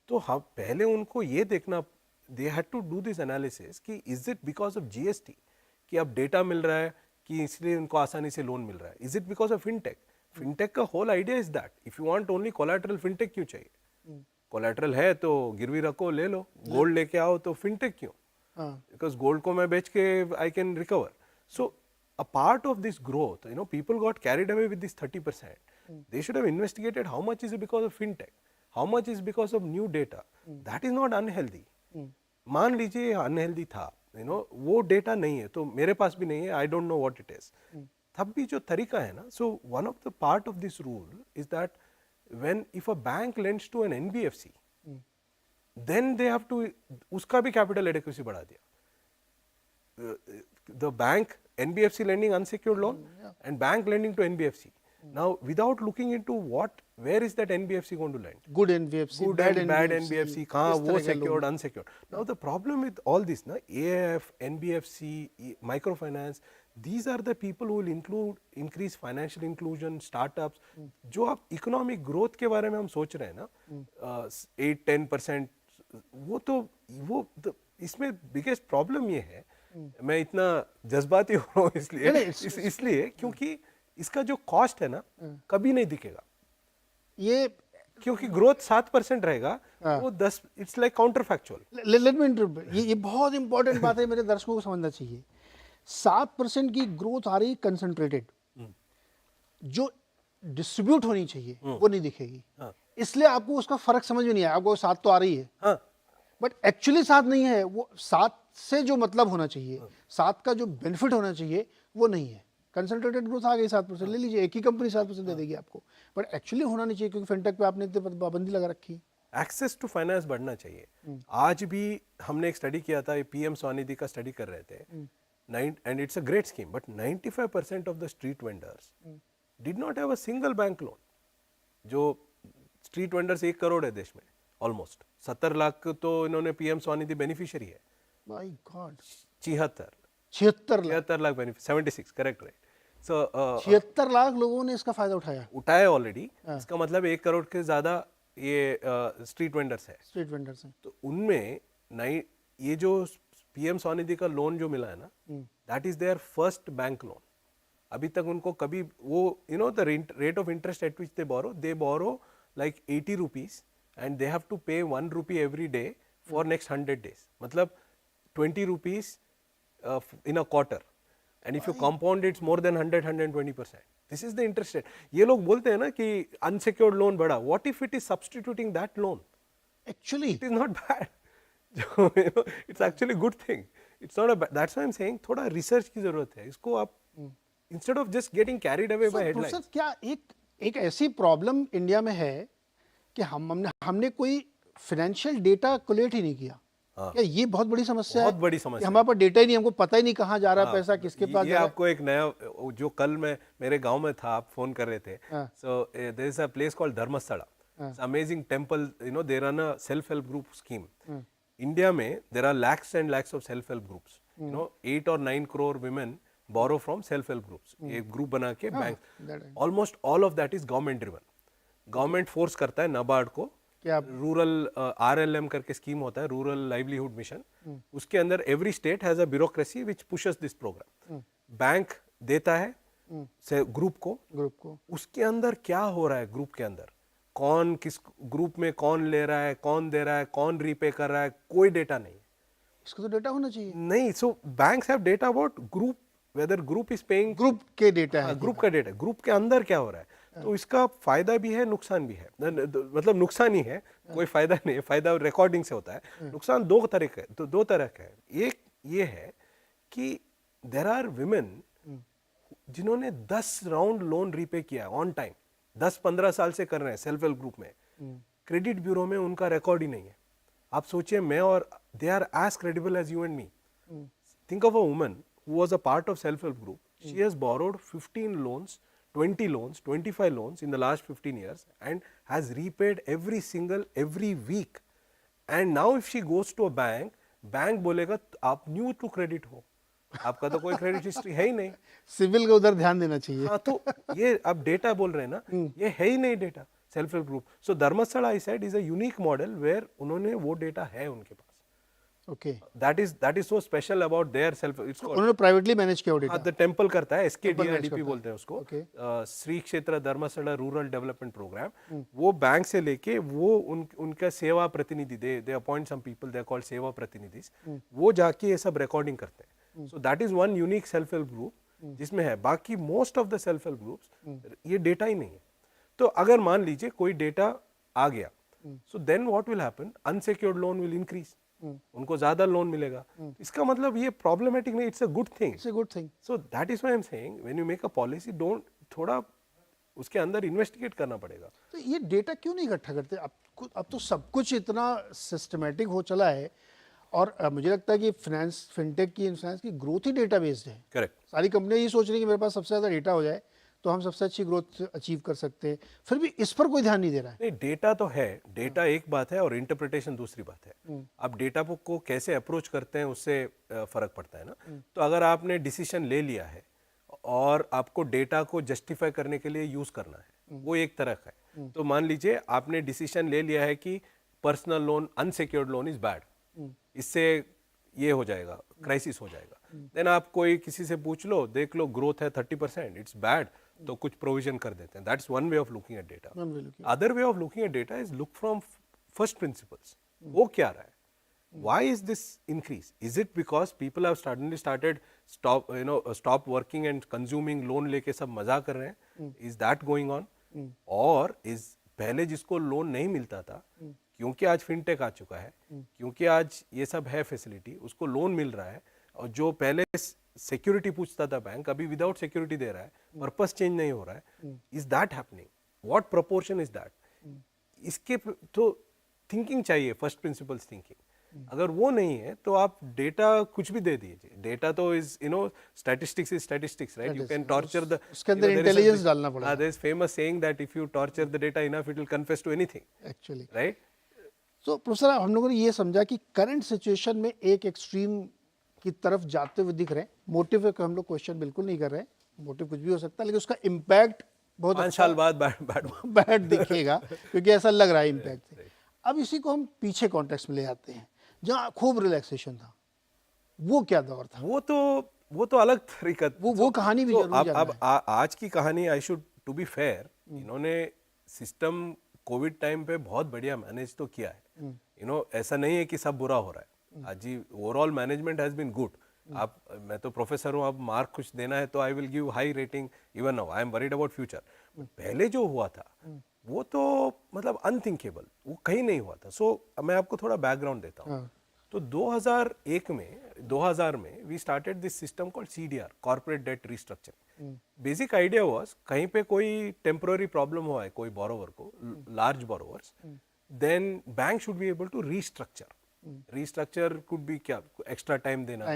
तो हम पहले उनको ये देखना, they had to do this analysis कि is it because of GST कि अब डेटा मिल रहा है कि इसलिए उनको आसानी से लोन मिल रहा है? Is it because of fintech? Fintech का whole idea is that if you want only collateral, fintech क्यों चाहिए? कोलैटरल है तो गिरवी रखो, ले लो. गोल्ड लेके आओ तो फिनटेक क्यों? Because gold को मैं बेच के I can recover. So a part of this growth, you know, people got carried away with this 30%. They should have investigated how much is it because of fintech, how much is because of new data. That is not unhealthy. मान लीजिए unhealthy था, you know, वो data नहीं है तो मेरे पास भी नहीं है, I don't know what it is. तब भी जो तरीका है ना, so one of the part of this rule is that when if a bank lends to an NBFC, then they have to, उसका भी capital adequacy बढ़ा दिया. The bank, NBFC lending unsecured loan and bank lending to NBFC. Now without looking into where is that NBFC going to lend? Good NBFC, good and bad NBFC, कहाँ वो secured, unsecured. Now the problem with all this, ना, AIF, NBFC, microfinance, these are the people who will increase financial inclusion, startups. जो आप economic growth के बारे में हम सोच रहे हैं ना, 8-10%, वो इसमें बिगेस्ट प्रॉब्लम ये है, मैं इतना जज्बाती हो रहा हूँ इसलिए क्योंकि इसका जो कॉस्ट है ना, कभी नहीं दिखेगा. ये क्योंकि ग्रोथ 7% रहेगा, वो 10, it's like counter factual. Let me interrupt, ये बहुत इंपॉर्टेंट बात है, मेरे दर्शकों को समझना चाहिए. 7% की ग्रोथ आ रही कंसंट्रेटेड, जो डिस्ट्रीब्यूट होनी चाहिए वो नहीं दिखेगी. इसलिए आपको उसका फर्क समझ में नहीं आया. आपको 7 तो आ रही है, बट एक्चुअली 7 नहीं है. वो 7 से जो मतलब होना चाहिए, 7 का जो बेनिफिट होना चाहिए वो नहीं है. कंसंट्रेटेड ग्रोथ आ गई 7%, ले लीजिए, एक ही कंपनी 7% दे देगी आपको, बट एक्चुअली होना नहीं चाहिए क्योंकि फिनटेक पे आपने इतनी पाबंदी लगा रखी. एक्सेस टू फाइनेंस बढ़ना चाहिए. आज भी हमने एक स्टडी किया था, पीएम स्वनिधि का स्टडी कर रहे थे, and it's a great scheme, but 95% of the street vendors did not have a single bank loan. जो स्ट्रीट वेंडर्स 1 करोड़ है देश में ऑलमोस्ट, 70 लाख तो इन्होंने पीएम स्वनिधि बेनिफिशियरी है। My god, 76 lakh benefit, 76 correct, right. So 76 lakh लोगों ने इसका फायदा उठाया ऑलरेडी। इसका मतलब 1 करोड़ के ज्यादा ये स्ट्रीट वेंडर्स है। स्ट्रीट वेंडर्स हैं। तो उनमें नहीं, ये जो पीएम स्वनिधि का लोन जो मिला है ना, that is their first bank loan. अभी तक उनको कभी वो the rate of interest at which they borrow like 80 rupees and they have to pay 1 rupee every day for next 100 days. मतलब 20 rupees in a quarter. And if you compound it's more than 120%. This is the interest rate. ये लोग बोलते हैं ना कि unsecured loan बढ़ा. What if it is substituting that loan? Actually, it is not bad. It's actually a good thing. It's not a bad. That's why I'm saying थोड़ा research की जरूरत है. इसको आप instead of just getting carried away by headlines. Sir क्या एक ऐसी problem India में है कि हमने कोई फाइनेंशियल डेटा कलेक्ट ही नहीं किया। क्या ये बहुत बड़ी समस्या है? बहुत बड़ी समस्या। हमारे पास डेटा ही नहीं, हमको पता ही नहीं कहाँ जा रहा है पैसा, किसके पास जा रहा है। आपको एक नया, जो कल मैं मेरे गांव में था, आप फोन कर रहे थे। So there is a place called Dharmasthala, it's amazing temple, they run a self help group scheme. India में there are lakhs and lakhs of self help groups, 8 or 9 crore women borrow from self help groups. एक group बना के bank, almost all of that is government driven. Government force करता है नाबार्ड को, rural RLM करके scheme होता है, रूरल लाइवलीहुड मिशन। उसके अंदर every state has a bureaucracy which pushes this programme. Bank देता है ग्रुप को, उसके अंदर क्या हो रहा है, ग्रुप के अंदर कौन किस ग्रुप में कौन ले रहा है, कौन दे रहा है, कौन रीपे कर रहा है, कोई डेटा नहीं। इसको तो डेटा होना चाहिए। नहीं, so banks have data about group, whether group is paying, group के डेटा है, ग्रुप का डेटा, ग्रुप के अंदर क्या हो रहा है। तो इसका फायदा भी है, नुकसान भी है। मतलब नुकसान ही है, कोई फायदा नहीं है। फायदा रिकॉर्डिंग से होता है, नुकसान दो तरह का है। एक ये है कि देयर आर विमेन जिन्होंने 10 राउंड लोन रीपे किया ऑन टाइम, 10-15 साल से कर रहे हैं सेल्फ हेल्प ग्रुप में। क्रेडिट ब्यूरो में उनका रिकॉर्ड ही नहीं है। आप सोचिए, मैं और they are as credible as you and me. Think of a woman who was a part of self-help group. She has borrowed 15 loans, 20 loans, 25 loans in the last 15 years and has repaid every week. And now if she goes to a bank बोलेगा आप new to credit हो, आपका तो कोई credit history है ही नहीं। Civil का उधर ध्यान देना चाहिए। हाँ, तो ये आप डेटा बोल रहे हैं ना, ये है ही नहीं data self help group. So Dharmasthala I said is a unique model where उन्होंने वो डेटा है उनके पास। Okay. That is so special about their self. It's called, उन्होंने प्राइवेटली मैनेज किया डेटा। द टेंपल करता है, SKDRDP बोलते हैं उसको। Okay. Shri Kshetra Dharmasthala rural development program. वो बैंक से लेके वो उनका सेवा प्रतिनिधि, they appoint some people, they are called सेवा प्रतिनिधि, वो जाके ये सब रिकॉर्डिंग करते हैं। So that is one unique self help group जिसमें है। बाकी most of the self help groups ये डेटा ही नहीं है। तो अगर मान लीजिए कोई डेटा आ गया, so then what will happen, unsecured loan will increase, उनको ज्यादा लोन मिलेगा। इसका मतलब ये प्रॉब्लमेटिक नहीं, it's a good thing. It's a good thing. So that is why I am saying when you make a policy, don't, थोड़ा उसके अंदर इन्वेस्टिगेट करना पड़ेगा। तो ये डेटा क्यों नहीं इकट्ठा करते? अब तो सब कुछ इतना सिस्टमेटिक हो चला है, और मुझे लगता है कि फिनटेक की इन्फ्लुएंस की ग्रोथ ही डेटा बेस्ड है। करेक्ट। सारी कंपनियां ये सोच रही हैं कि मेरे पास सबसे ज्यादा डेटा हो जाए तो हम सबसे अच्छी ग्रोथ अचीव कर सकते हैं, फिर भी इस पर कोई ध्यान नहीं दे रहा है। नहीं, डेटा तो है, डेटा एक बात है और इंटरप्रिटेशन दूसरी बात है। आप डेटा को कैसे अप्रोच करते हैं उससे फर्क पड़ता है ना। तो अगर आपने डिसीजन ले लिया है और आपको डेटा को जस्टिफाई करने के लिए यूज करना है, वो एक तरह का है। तो मान लीजिए आपने डिसीजन ले लिया है कि personal loan, unsecured loan is bad, इससे ये हो जाएगा, क्राइसिस हो जाएगा। देन आप कोई किसी से पूछ लो, देख लो ग्रोथ है 30%, इट्स बैड, तो कुछ प्रोविजन कर देते हैं। That's one way of looking at data. Other way of looking at data is look from first principles. वो क्या रहा है, why is this increase? Is it because people have suddenly started stop working and consuming loan लेके सब मजा कर रहे हैं? Is that going on? और is पहले जिसको लोन नहीं मिलता था, क्योंकि आज फिनटेक आ चुका है, क्योंकि आज ये सब है फैसिलिटी, उसको लोन मिल रहा है, और जो पहले सिक्योरिटी पूछता था बैंक, अभी विदाउट सिक्योरिटी दे रहा है, पर्पस चेंज नहीं हो रहा है। Is that happening? What proportion is that? इसके तो थिंकिंग चाहिए, फर्स्ट प्रिंसिपल्स थिंकिंग। अगर वो नहीं है तो आप डेटा कुछ भी दे दीजिए, डेटा तो is statistics is statistics, right? You can torture the, उसके अंदर इंटेलिजेंस डालना पड़ेगा। There is famous saying that if you torture the data enough it will confess to anything, actually. Right? तो प्रोफेसर हम लोगों ने ये समझा कि करंट सिचुएशन में एक एक्सट्रीम की तरफ जाते हुए दिख रहे हैं। मोटिव का हम लोग क्वेश्चन बिल्कुल नहीं कर रहे हैं, मोटिव कुछ भी हो सकता है, लेकिन उसका इम्पैक्ट बहुत 5 साल बाद बैड दिखेगा क्योंकि ऐसा लग रहा है इम्पैक्ट से। अब इसी को हम पीछे कॉन्टेक्स्ट में ले आते हैं जहाँ खूब रिलैक्सेशन था, वो क्या दौर था? वो तो अलग तरीका, वो कहानी भी जरूर जानना है। आज की कहानी, I should to be fair, इन्होंने सिस्टम कोविड टाइम पे बहुत बढ़िया मैनेज तो किया है। ऐसा नहीं है कि सब बुरा हो रहा है। आज जी overall management has been good. आप, मैं तो प्रोफेसर हूँ, अब मार्क कुछ देना है तो I will give high rating even now. I am worried about future. पहले जो हुआ था वो तो मतलब अनथिंकेबल, वो कहीं नहीं हुआ था। सो मैं आपको थोड़ा बैकग्राउंड देता हूँ। तो 2000 में we started this system called CDR, corporate debt restructuring. Basic idea was, कहीं पे कोई टेम्पररी प्रॉब्लम हुआ है कोई बोरोवर को, large borrowers, then bank should be able to restructure could be क्या, एक्स्ट्रा टाइम देना,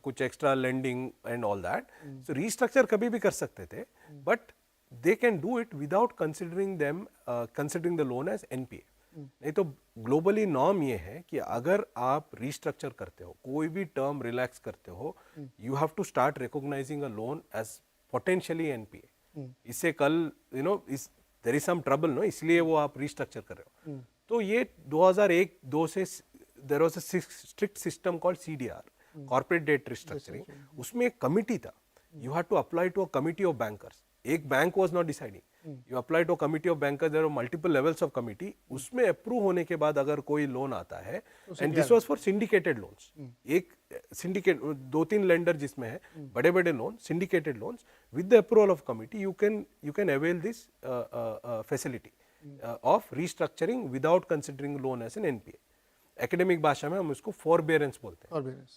कुछ extra lending and all that. So restructure कभी भी कर सकते थे, but they can do it without considering the loan as NPA। नहीं तो ग्लोबली नॉर्म ये है कि अगर आप रीस्ट्रक्चर करते हो, कोई भी टर्म रिलैक्स करते हो, you have to start recognising a loan as potentially NPA। इससे कल there is some trouble, no, इसलिए वो आप रीस्ट्रक्चर कर रहे हो। तो ये 2001-2 से there was a strict system called CDR, corporate debt restructuring. उसमें एक कमिटी था, you have to apply to a committee of bankers. एक bank was not deciding, you apply to committee of bankers, there are multiple levels of committee. उसमें approve होने के बाद अगर कोई लोन आता है, and this was for syndicated loans, एक सिंडिकेट 2-3 लेंडर जिसमें है, बड़े बड़े loan, syndicated loans, with the approval of committee you can avail this facility of restructuring without considering loan as an NPA। Academic भाषा में हम इसको फॉरबेरेंस बोलते हैं।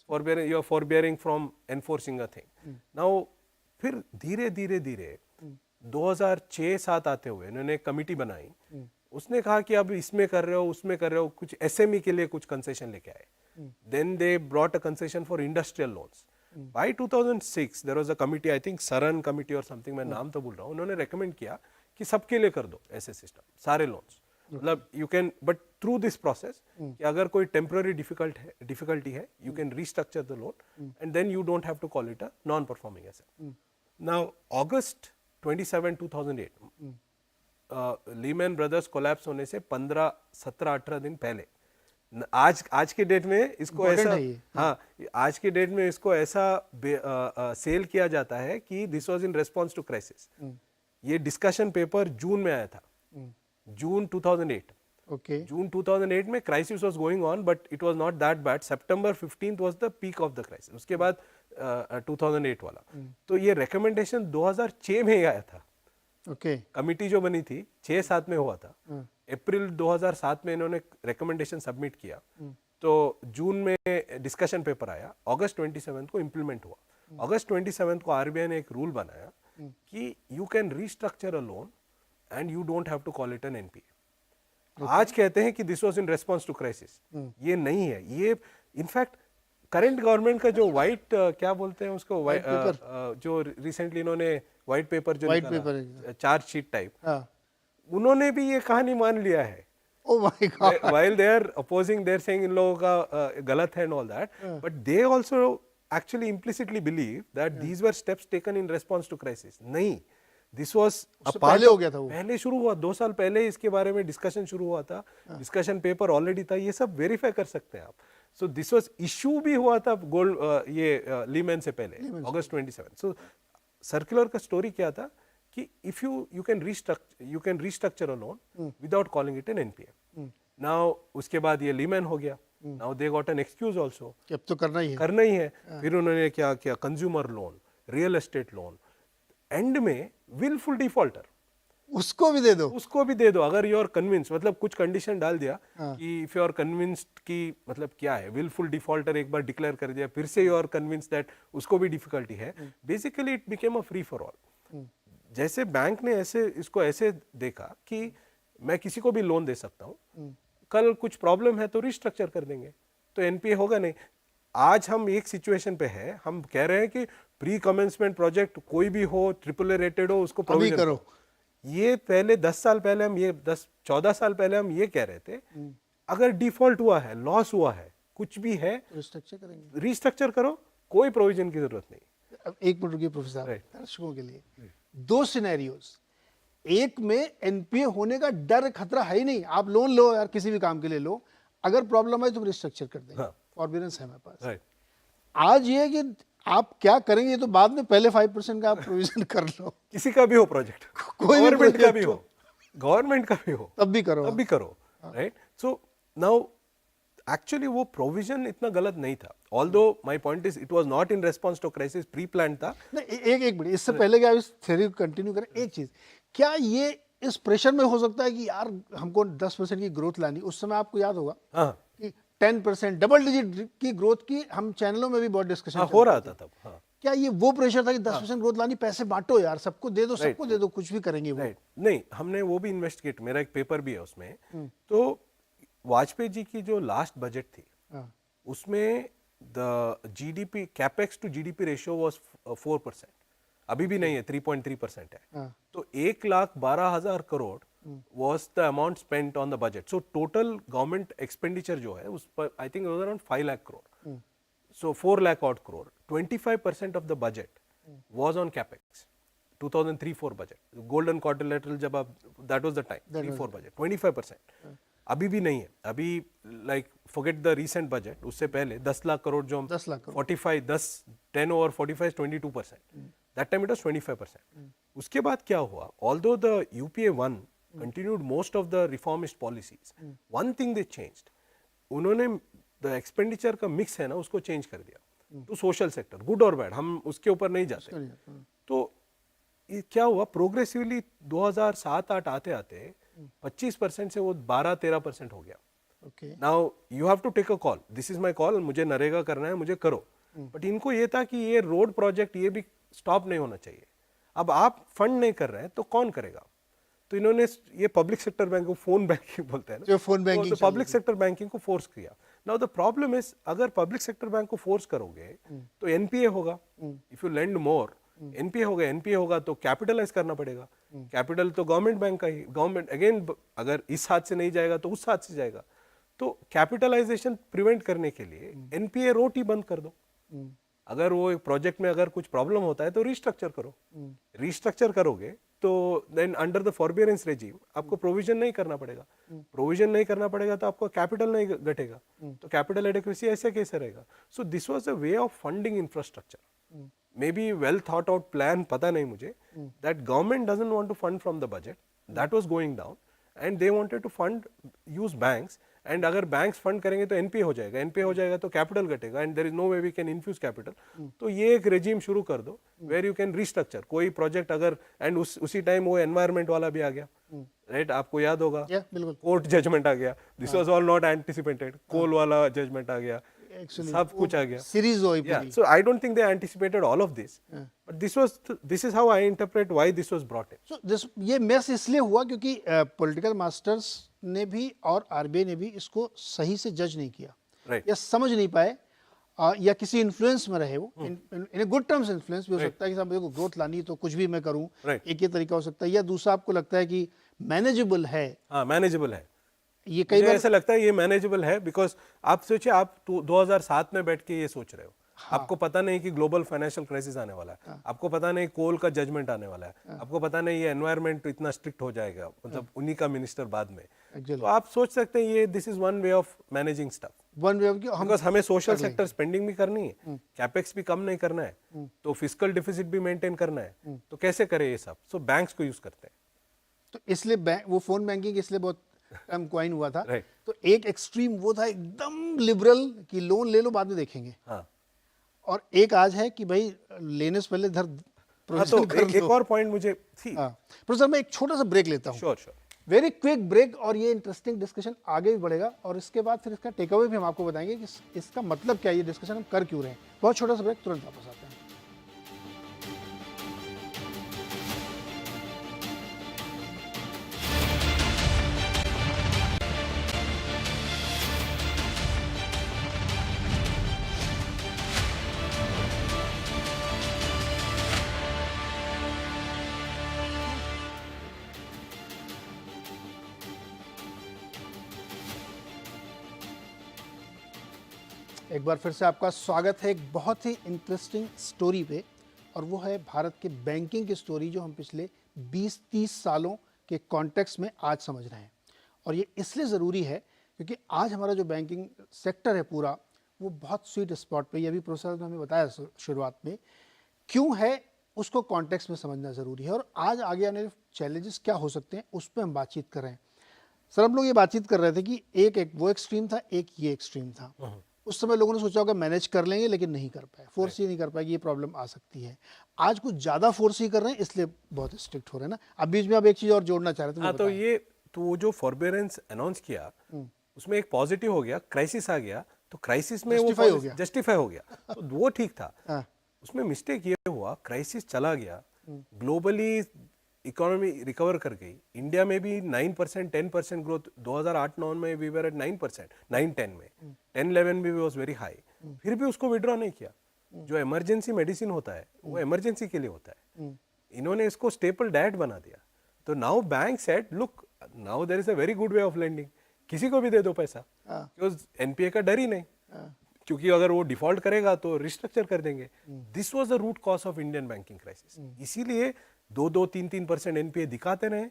Forbearance, you are forbearing from enforcing a thing. Now फिर धीरे धीरे 2006-7 आते हुए इन्होंने एक कमिटी बनाई। उसने कहा कि अब इसमें कर रहे हो, उसमें कर रहे हो, कुछ SME के लिए कुछ कंसेशन लेके आए। Then they brought a concession for industrial loans. By 2006 there was a committee, I think Saran committee और समथिंग, मैं नाम तो भूल रहा हूँ, उन्होंने रेकमेंड किया कि सबके लिए कर दो ऐसे सिस्टम, सारे लोन्स। मतलब you can, but through this process, कि अगर कोई टेम्पररी डिफिकल्टी है, you can restructure the loan and then you don't have to call it a non performing asset. Now August 27, 2008, Lehman Brothers collapse होने से 15, 17, 18 दिन पहले, आज के डेट में इसको ऐसा, हाँ, आज के डेट में इसको ऐसा सेल किया जाता है कि this was in response to crisis. ये डिस्कशन पेपर जून में आया था, जून 2008। जून 2008 में crisis was going on, but it was not that bad. September 15 was the peak of the crisis. उसके बाद 2008 वाला। तो ये रिकमेंडेशन 2006 में ही आया था। कमिटी जो बनी थी 6-7 में हुआ था। अप्रैल 2007 में इन्होंने रिकमेंडेशन सबमिट किया, तो जून में डिस्कशन पेपर आया, अगस्त 27 को इम्प्लीमेंट हुआ। अगस्त 27 को RBI ने एक रूल बनाया कि you can restructure a loan and you don't have to call it an NPA। आज कहते हैं कि this was in response to crisis, ये नहीं है। ये इनफैक्ट करंट गवर्नमेंट का जो व्हाइट क्या बोलते हैं उसको, जो रिसेंटली इन्होंने व्हाइट पेपर जो निकाला, चार्जशीट टाइप, उन्होंने भी ये कहानी मान लिया है। Oh my God. While they are opposing, they are saying इन लोगों का गलत है and all that, but they also actually implicitly believe that these were steps taken in response to crisis. नहीं, this was पहले हो गया था, वो पहले शुरू हुआ, 2 साल पहले इसके बारे में डिस्कशन शुरू हुआ था, डिस्कशन पेपर ऑलरेडी था, ये सब वेरीफाई कर सकते हैं आप। सो दिस वाज इशू भी हुआ था गोल्ड ये लीमैन से पहले, अगस्त 27। सो सर्कुलर का स्टोरी क्या था कि if you can restructure a loan without calling it an NPA। Now उसके बाद ये लीमैन हो गया। Now they got an excuse also, अब तो करना ही है। फिर उन्होंने क्या किया, consumer loan, real estate loan, and में विलफुल डिफॉल्टर, उसको भी दे दो अगर यू आर कन्विंस। मतलब कुछ कंडीशन डाल दिया कि इफ यू आर कन्विंस्ड कि मतलब क्या है, विलफुल डिफॉल्टर एक बार डिक्लेयर कर दिया, फिर से यू आर कन्विंस्ड दैट उसको भी डिफिकल्टी है, basically it became a free for all. जैसे बैंक ने इसको ऐसे देखा कि मैं किसी को भी लोन दे सकता हूँ, कल कुछ प्रॉब्लम है तो रिस्ट्रक्चर कर देंगे, तो एनपीए होगा नहीं। आज हम एक सिचुएशन पे है, हम कह रहे हैं कि प्री कमेंसमेंट प्रोजेक्ट कोई भी हो, ट्रिपल ए रेटेड हो, उसको प्रोविजन करो। ये पहले 10 साल पहले हम ये 14 साल पहले हम ये कह रहे थे, अगर डिफॉल्ट हुआ है, लॉस हुआ है, कुछ भी है, रिस्ट्रक्चर करेंगे, रिस्ट्रक्चर करो, कोई प्रोविजन की जरूरत नहीं। अब एक मिनट रुकिए प्रोफेसर, दर्शकों के लिए दो सिनेरियोज, एक में एनपीए होने का डर खतरा है ही नहीं, आप लोन लो यार, किसी भी काम के लिए लो, अगर प्रॉब्लम है तो रिस्ट्रक्चर कर देंगे, फॉरबिडेंस है हमारे पास। आज ये कि आप क्या करेंगे तो बाद में, पहले 5% का आप प्रोविजन कर लो, किसी का भी हो प्रोजेक्ट, कोई गवर्नमेंट का भी हो, गवर्नमेंट का भी हो, तब भी करो, राइट। सो नाउ एक्चुअली वो प्रोविजन इतना गलत नहीं था, although my point is it was not in response to crisis, pre plan था। एक मिनट, इससे पहले कि आप इस थ्योरी को कंटिन्यू करें, एक चीज, क्या ये इस प्रेशर में हो सकता है कि यार हमको 10% की ग्रोथ लानी, उस समय आपको याद होगा कि 10% डबल डिजिट की ग्रोथ की हम चैनलों में भी बहुत डिस्कशन हो रहा था तब। क्या ये वो प्रेशर था कि 10% ग्रोथ लानी, पैसे बांटो यार, सबको दे दो, कुछ भी करेंगे वो? नहीं, हमने वो भी इन्वेस्टिगेट, मेरा एक पेपर भी है उसमें। तो वाजपेयी जी की जो लास्ट बजट थी, उसमें the GDP capex to GDP ratio was 4%, अभी भी नहीं है, 3.3% है। तो 1,12,000 crore was the amount spent on the budget. So total government expenditure जो है उस पर I think it was around 5 lakh crore. So 4 lakh odd crore. 25% of the budget was on capex. 2003-4 budget. Golden quadrilateral जब आप, that was the time. 3-4 budget. 25%. अभी भी नहीं है, अभी like forget the recent budget, उससे पहले 10 लाख करोड़ जो हम 10 over 45 is 22%. That time it was 25%. उसके बाद क्या हुआ? Although the UPA 1 continued most of the reformist policies, one thing they changed, उन्होंने the expenditure का mix है ना, उसको change कर दिया to social sector, good or bad, हम उसके ऊपर नहीं जाते। तो ये क्या हुआ, प्रोग्रेसिवली 2007-8 आते आते 25% से वो 12-13% हो गया। Now you have to take a call, this is my call, मुझे नरेगा करना है, मुझे करो। बट इनको ये था कि ये रोड प्रोजेक्ट ये भी स्टॉप नहीं होना चाहिए। अब आप फंड नहीं कर रहे हैं तो कौन करेगा? तो इन्होंने ये पब्लिक सेक्टर बैंक को फोन बैंकिंग बोलते हैं ना, फोन बैंकिंग, तो पब्लिक सेक्टर बैंकिंग को फोर्स किया। नाउ द प्रॉब्लम इज, अगर पब्लिक सेक्टर बैंक को फोर्स करोगे तो एनपीए होगा, if you lend more NPA होगा, एनपीए होगा तो कैपिटलाइज करना पड़ेगा। कैपिटल तो गवर्नमेंट बैंक का ही, गवर्नमेंट अगेन अगर इस हाथ से नहीं जाएगा तो उस हाथ से जाएगा। तो कैपिटलाइजेशन प्रिवेंट करने के लिए एनपीए रोट ही बंद कर दो। अगर वो प्रोजेक्ट में अगर कुछ प्रॉब्लम होता है तो रिस्ट्रक्चर करो, रिस्ट्रक्चर करोगे तो देन अंडर द फॉरबियरेंस रेजिम आपको प्रोविजन नहीं करना पड़ेगा, प्रोविजन नहीं करना पड़ेगा तो आपको कैपिटल नहीं घटेगा, तो कैपिटल एडिक्वेसी ऐसे कैसे रहेगा? So this was a way of funding infrastructure, may be well thought out plan, पता नहीं मुझे, that government doesn't want to fund from the budget, that was going down and they wanted to fund use banks, and अगर banks fund करेंगे तो NPA हो जाएगा, NPA हो जाएगा तो कैपिटल घटेगा and there is no way we can infuse capital. तो ये एक रेजिम शुरू कर दो वेयर यू कैन रिस्ट्रक्चर कोई प्रोजेक्ट अगर, एंड उसी टाइम वो एनवायरमेंट वाला भी आ गया, राइट? आपको याद होगा कोर्ट जजमेंट आ गया, this was all not anticipated, coal वाला जजमेंट आ गया, सब कुछ आ गया, सीरीज हुई पूरी। So I don't think they anticipated all of this, but this is how I interpret why this was brought in. So ये मेस इसलिए हुआ क्योंकि पॉलिटिकल मास्टर्स ने भी और आरबीआई ने भी इसको सही से जज नहीं किया, या समझ नहीं पाए, या किसी इन्फ्लुएंस में रहे वो, इन गुड टर्म्स इन्फ्लुएंस भी हो सकता है कि साहब मेरे को ग्रोथ लानी है तो कुछ भी मैं करूं, एक ये तरीका हो सकता है, या दूसरा आपको लगता है कि मैनेजेबल है। हाँ, मैनेजेबल है, ये कई बार ऐसा लगता है ये मैनेजेबल है, बिकॉज आप सोचिए, आप 2007 में बैठ के ये सोच रहे हो, आपको पता नहीं कि ग्लोबल फाइनेंशियल क्राइसिस आने वाला है, आपको पता नहीं कोल का जजमेंट आने वाला है, आपको पता नहीं ये एनवायरनमेंट इतना स्ट्रिक्ट हो जाएगा, मतलब उन्हीं का मिनिस्टर बाद में, तो आप सोच सकते हैं ये this is one way of managing stuff, one way of, because हमें सोशल सेक्टर स्पेंडिंग भी करनी है, कैपेक्स भी कम नहीं करना है, तो फिस्कल डिफिसिट भी मेंटेन करना है, तो कैसे करें ये सब? सो बैंक्स को यूज करते हैं, तो इसलिए वो फोन बैंकिंग इसलिए बहुत कम कॉइन हुआ था। तो एक एक्सट्रीम वो था एकदम लिबरल कि लोन ले लो बाद में देखेंगे, और एक आज है कि भाई लेने से पहले धर तो एक और पॉइंट मुझे थी। प्रोफेसर मैं एक छोटा सा ब्रेक लेता हूँ, श्योर, वेरी क्विक ब्रेक, और ये इंटरेस्टिंग डिस्कशन आगे भी बढ़ेगा, और इसके बाद फिर इसका टेक अवे भी हम आपको बताएंगे कि इसका मतलब क्या है, ये डिस्कशन हम कर क्यों रहे हैं। बहुत छोटा सा ब्रेक, तुरंत वापस आते हैं। एक बार फिर से आपका स्वागत है एक बहुत ही इंटरेस्टिंग स्टोरी पे, और वो है भारत के बैंकिंग की स्टोरी जो हम पिछले 20-30 सालों के कॉन्टेक्स्ट में आज समझ रहे हैं। और ये इसलिए ज़रूरी है क्योंकि आज हमारा जो बैंकिंग सेक्टर है पूरा, वो बहुत स्वीट स्पॉट पे, ये भी प्रोफेसर ने हमें बताया शुरुआत में क्यों है, उसको कॉन्टेक्स्ट में समझना ज़रूरी है। और आज आगे आने चैलेंजेस क्या हो सकते हैं उस पर हम बातचीत कर रहे हैं। सर, हम लोग ये बातचीत कर रहे थे कि एक वो एक्सट्रीम था, एक ये एक्सट्रीम था। उस समय लोगों ने सोचा होगा मैनेज कर लेंगे, लेकिन नहीं कर पाए, फोर्स ही नहीं कर पाए, ये प्रॉब्लम आ सकती है। आज कुछ ज़्यादा फोर्स ही कर रहे हैं, इसलिए बहुत स्ट्रिक्ट हो रहे हैं ना। अब बीच में आप एक चीज़ और जोड़ना चाह रहे थे। हाँ, तो ये तो वो जो फॉरबेरेंस अनाउंस किया उसमें एक पॉजिटिव हो गया, क्राइसिस आ गया, तो क्राइसिस में वो जस्टिफाई हो गया तो वो ठीक था। उसमें मिस्टेक ये हुआ, क्राइसिस चला गया, ग्लोबली इकोनॉमी रिकवर कर गई, इंडिया में भी 9% 10% ग्रोथ 2008-9 में वी वर एट 9%, 9-10 में 10-11 भी वॉज वेरी हाई, फिर भी उसको विड्रॉ नहीं किया। जो इमरजेंसी मेडिसिन होता है वो इमरजेंसी के लिए होता है, इन्होंने इसको स्टेपल डाइट बना दिया। तो now bank said look, now there is a very good way of lending, किसी को भी दे दो पैसा, बिकॉज एनपीए का डर ही नहीं, क्योंकि अगर वो डिफॉल्ट करेगा तो रिस्ट्रक्चर कर देंगे। This was the root cause of Indian banking crisis. इसीलिए 2-3% एनपीए दिखाते रहे,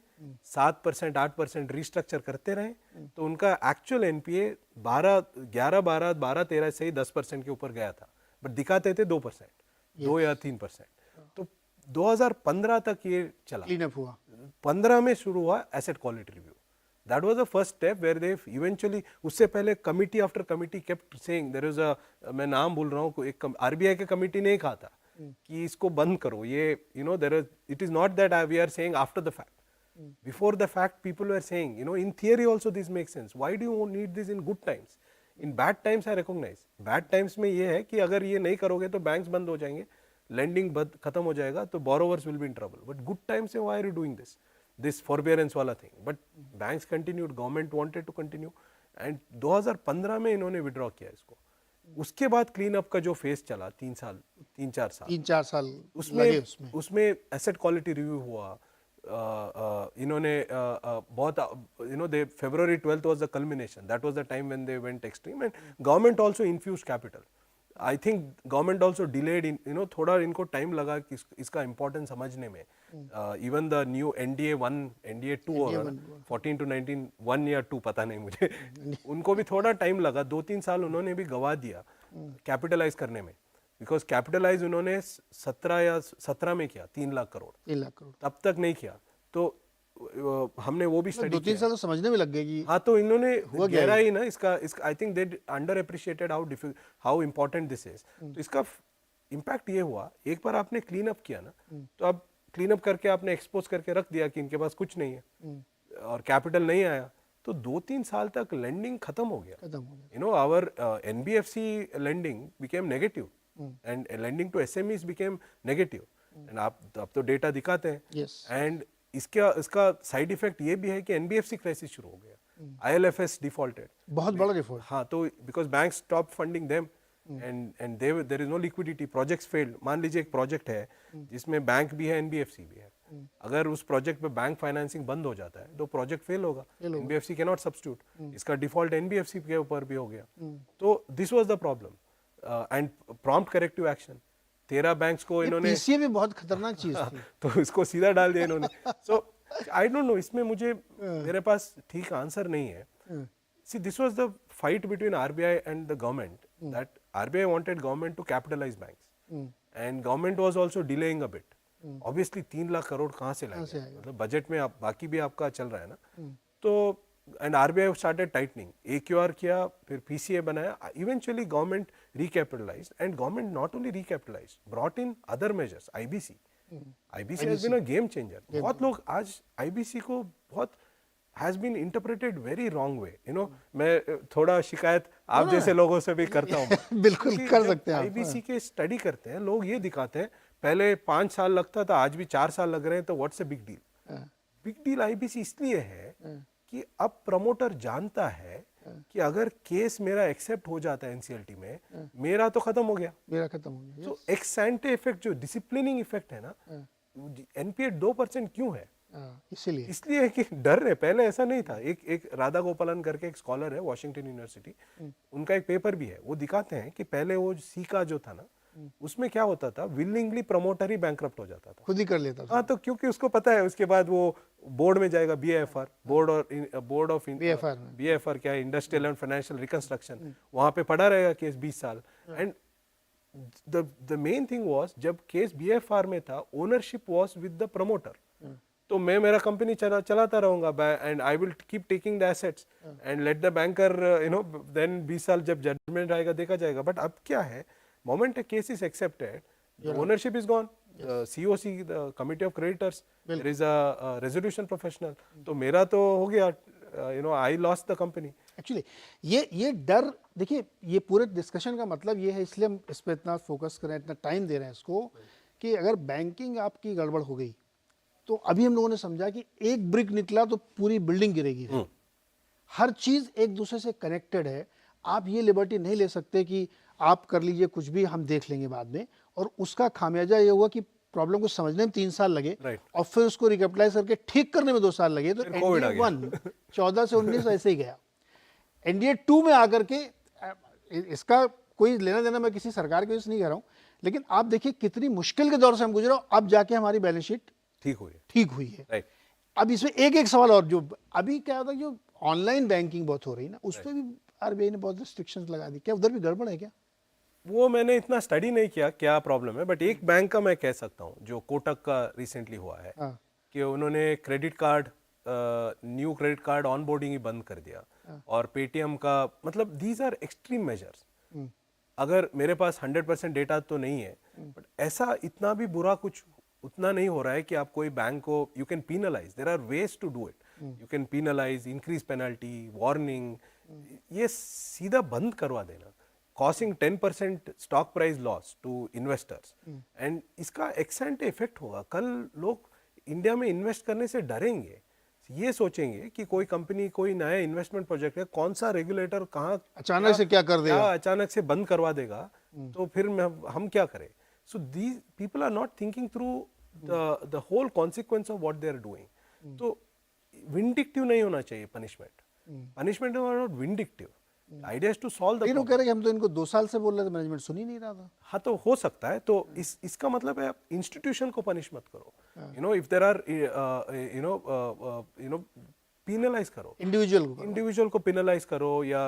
7% 8% रिस्ट्रक्चर करते रहे, तो उनका एक्चुअल एनपीए 11-12 से ही 10% के ऊपर गया था, बट दिखाते थे 2%, 2 या 3%। तो 2015 तक ये चला, क्लीनअप हुआ। 15 में शुरू हुआ asset quality review. That was the first step where they eventually, उससे पहले committee after committee kept saying there is a, मैं नाम भूल रहा हूँ, एक आरबीआई के कमिटी ने कहा था कि इसको बंद करो, ये there is, it is not that we are saying after the fact, before the fact people were saying, in theory also this makes sense, why do you need this in good times, in bad times I recognize, bad times में ये है कि अगर ये नहीं करोगे तो banks बंद हो जाएंगे, lending खत्म हो जाएगा, तो borrowers will be in trouble, but good times में why are you doing this forbearance वाला thing, but banks continued, government wanted to continue, and 2015 में इन्होंने विड्रॉ किया इसको। उसके बाद क्लीन अप का जो फेज चला 3-4 साल उसमें एसेट क्वालिटी रिव्यू हुआ। इन्होंने बहुत दे February 12th was the culmination, that was the time when they went extreme, and government also infused capital. I think government also delayed in, थोड़ा इनको टाइम लगा कि इसका इम्पोर्टेंस समझने में। Even the new NDA 1 NDA 2 और 14 to 19 1 या 2 पता नहीं मुझे उनको भी थोड़ा टाइम लगा, 2-3 साल उन्होंने भी गवा दिया कैपिटलाइज करने में, बिकॉज कैपिटलाइज उन्होंने 17 में किया 3 लाख करोड़, तब तक नहीं किया। तो हमने वो भी स्टडी 2-3 साल तो समझने में लग गए कि हाँ, तो इन्होंने गहराई ना इसका I think they under appreciated how important this is. तो इसका इम्पैक्ट ये हुआ, एक बार आपने क्लीन अप किया ना, तो अब क्लीन अप करके आपने एक्सपोज करके रख दिया कि इनके पास कुछ नहीं है और कैपिटल नहीं आया, तो 2-3 साल तक लेंडिंग खत्म हो गया। Our NBFC lending became negative and lending to SMEs became negative, and आप अब तो डेटा दिखाते हैं। एंड इसका साइड इफेक्ट ये भी है कि NBFC क्राइसिस शुरू हो गया, ILFS डिफॉल्टेड, बहुत बड़ा डिफॉल्ट। हाँ, तो because bank stop funding them and there is no liquidity, projects failed. मान लीजिए एक प्रोजेक्ट है जिसमें बैंक भी है NBFC भी है, अगर उस प्रोजेक्ट पे बैंक फाइनेंसिंग बंद हो जाता है तो प्रोजेक्ट फेल होगा, NBFC कैन नॉट सब्स्टिट्यूट, इसका डिफॉल्ट NBFC के ऊपर भी हो गया। तो this was the problem and prompt corrective action. 13 banks को इन्होंने, पीसीए भी बहुत खतरनाक चीज थी तो इसको सीधा डाल दिया इन्होंने। सो आई डोंट नो, इसमें मुझे मेरे पास ठीक आंसर नहीं है। See, this was the fight between RBI and the government, that RBI wanted government to capitalize banks and government was also delaying a bit. Obviously 3 lakh crore कहाँ से लाएंगे, मतलब बजट में आप बाकी भी आपका चल रहा है ना। तो and RBI started tightening, AQR किया, फिर PCA बनाया, eventually government recapitalized, and government not only recapitalized, brought in other measures, IBC has been a game changer. बहुत लोग आज IBC को बहुत has been interpreted very wrong way, मैं थोड़ा शिकायत आप जैसे लोगों से भी करता हूँ बिल्कुल कर सकते हैं। IBC के स्टडी करते हैं लोग, ये दिखाते हैं पहले 5 साल लगता था, आज भी 4 साल लग रहे हैं, तो what's a big deal. Big deal IBC इसलिए है कि अब प्रमोटर जानता है कि अगर केस मेरा एक्सेप्ट हो जाता है NCLT में, मेरा तो खत्म हो गया, तो एक्स एंटे इफेक्ट जो डिसिप्लिनिंग इफेक्ट है ना, NPA 2% क्यों है, इसीलिए इसलिए कि डर है, पहले ऐसा नहीं था। एक राधा गोपालन करके एक स्कॉलर है वॉशिंगटन यूनिवर्सिटी, उनका एक पेपर भी है, वो दिखाते हैं कि पहले वो सीका जो था ना, उसमें क्या होता था, विलिंगली प्रमोटर ही बैंकरप्ट हो जाता था, खुद ही कर लेता था। हाँ, तो क्योंकि उसको पता है उसके बाद वो बोर्ड में जाएगा, बीएफआर, बोर्ड ऑफ बीएफआर क्या है, इंडस्ट्रियल एंड फाइनेंशियल रिकंस्ट्रक्शन, वहां पे पड़ा रहेगा केस 20 साल। And the main thing was, जब केस बीएफआर में था, ownership was with the promoter, तो मैं मेरा कंपनी चलाता रहूंगा and I will keep taking the assets and let the banker, you know, then 20 साल जब जजमेंट आएगा देखा जाएगा। बट अब क्या है, moment a case is accepted, the ownership is gone, the COC, the committee of creditors, there is a resolution professional, तो मेरा तो हो गया, you know, I lost the company. Actually ये डर, देखिए ये पूरे डिस्कशन का मतलब ये है, इसलिए हम इस पर इतना फोकस कर रहे हैं, इतना टाइम दे रहे हैं इसको, कि अगर बैंकिंग आपकी गड़बड़ हो गई तो अभी हम लोगों ने समझा कि एक ब्रिक निकला तो पूरी बिल्डिंग गिरेगी। हर चीज एक दूसरे से कनेक्टेड है। आप ये लिबर्टी नहीं ले सकते कि आप कर लीजिए कुछ भी, हम देख लेंगे बाद में, और उसका खामियाजा ये हुआ कि प्रॉब्लम को समझने में 3 साल लगे, और फिर उसको रिकैपिटलाइज करके ठीक करने में 2 साल लगे। तो एनडीए 1 14 से 19 ऐसे ही गया। एनडीए 2 में आकर के, इसका कोई लेना देना मैं किसी सरकार की वजह से नहीं कह रहा हूं, लेकिन आप देखिए कितनी मुश्किल के दौर से हम गुजरे, अब जाके हमारी बैलेंस शीट ठीक हुई है। अब इसमें एक सवाल और, जो अभी क्या होता है, जो ऑनलाइन बैंकिंग बहुत हो रही है ना, उस पर भी आरबीआई ने बहुत रिस्ट्रिक्शंस लगा दी, क्या उधर भी गड़बड़ है क्या? वो मैंने इतना स्टडी नहीं किया क्या प्रॉब्लम है, बट एक बैंक का मैं कह सकता हूँ, जो कोटक का रिसेंटली हुआ है, कि उन्होंने credit card, new credit card onboarding ही बंद कर दिया, और पेटीएम का, मतलब दीज आर एक्सट्रीम मेजर्स। अगर मेरे पास 100% डेटा तो नहीं है, बट ऐसा इतना भी बुरा कुछ उतना नहीं हो रहा है कि आप कोई बैंक को, you can penalise, there are ways to do it, you can penalise, increase penalty, warning, ये सीधा बंद करवा देना, causing 10% stock price loss to investors, and इसका एक्सेंट इफेक्ट होगा। कल लोग इंडिया में इन्वेस्ट करने से डरेंगे, ये सोचेंगे कि कोई कंपनी, कोई नया इन्वेस्टमेंट प्रोजेक्ट है, कौन सा रेगुलेटर कहाँ अचानक से क्या कर देगा, अचानक से बंद करवा देगा, तो फिर हम क्या करें? So these people are not thinking through the whole consequence of what they are doing. तो vindictive नहीं होना चाहिए punishment. Punishment is not vindictive. Idea is to solve the ये लोग problem. कह रहे हैं कि हम तो इनको 2 साल से बोल रहे थे, मैनेजमेंट सुन ही नहीं रहा था। हाँ, तो हो सकता है, तो इसका मतलब है आप इंस्टीट्यूशन को पनिश मत करो, you know, if there are, you know, penalise करो इंडिविजुअल को पिनलाइज करो, या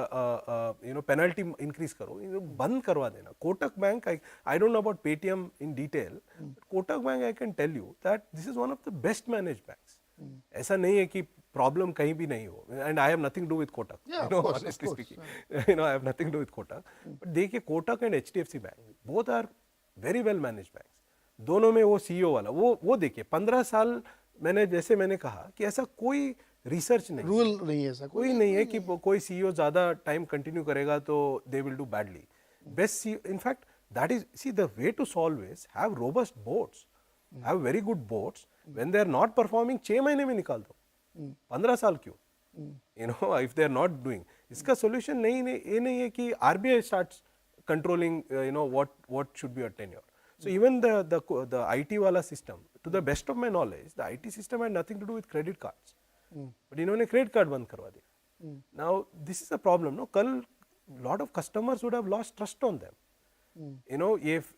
यू नो पेनल्टी इंक्रीज करो, बंद करवा देना। Kotak bank, I don't know about Paytm in detail, Kotak bank I can tell you that this is one of the best manage banks. ऐसा नहीं है कि प्रॉब्लम कहीं भी नहीं हो, and I have nothing to with Kotak, you know, honestly speaking, you know, I have nothing to with Kotak, but देखिए Kotak and HDFC bank both are very well manage banks. दोनों में वो सीईओ वाला, वो देखिए 15 साल, मैंने कहा कि ऐसा कोई रिसर्च नहीं, रूल नहीं है, ऐसा कोई नहीं है कि कोई सीईओ ज्यादा टाइम कंटिन्यू करेगा तो they will do badly. Best in fact that is, see the way to solve is have robust boards, have very good boards, when they are not performing 6 महीने में निकाल दो, 15 साल क्यों, you know, if they are not doing. इसका solution ये नहीं है कि RBI starts controlling, you know, what should be your tenure. So even the IT वाला system, to the best of my knowledge, the IT system had nothing to do with credit cards. But इन्होंने credit card बंद करवा दिया. Now this is a problem, no? कल lot of customers would have lost trust on them. You know, if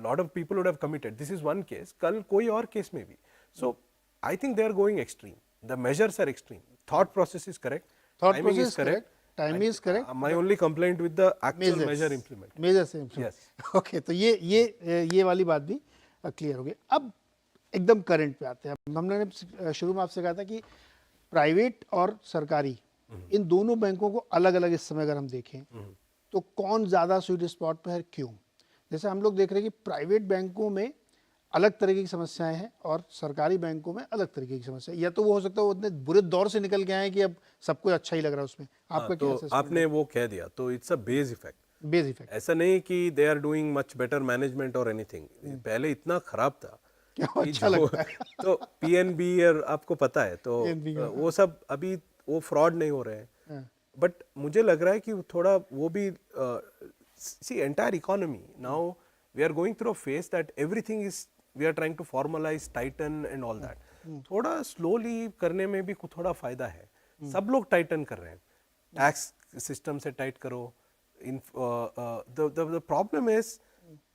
lot of people would have committed. This is one case. कल कोई और case में भी. So I think they are going extreme. The measures are extreme. Thought process is correct. Timing is correct. Time is correct. My only complaint with the actual measure implement. Measures से implement. Yes. Okay, तो ये वाली बात भी clear हो गई। अब एकदम करंट पे आते हैं। हमने शुरू में आपसे कहा था कि प्राइवेट और सरकारी, इन दोनों बैंकों को अलग अलग इस समय अगर हम देखें तो कौन ज़्यादा स्वीट स्पॉट पे है, क्यों? जैसे हम लोग देख रहे हैं कि प्राइवेट बैंकों में अलग तरीके की समस्याएं हैं और सरकारी बैंकों में अलग तरीके की समस्या, या तो वो हो सकता है वो इतने बुरे दौर से निकल के आए कि अब सब कुछ अच्छा ही लग रहा है उसमें। आपका क्या तो आपने वो कह दिया, तो it's a base effect. Base effect, ऐसा नहीं कि they are doing much better management और एनीथिंग, पहले इतना खराब था क्या अच्छा लगता है। तो पीएनबी और आपको पता है, तो वो सब अभी वो फ्रॉड नहीं हो रहे हैं, बट मुझे लग रहा है कि थोड़ा वो भी, see entire economy now we are going through a phase that everything is, we are trying to formalize, tighten and all that. थोड़ा स्लोली करने में भी थोड़ा फायदा है। सब लोग टाइटन कर रहे हैं, टैक्स सिस्टम से टाइट करो। In the problem is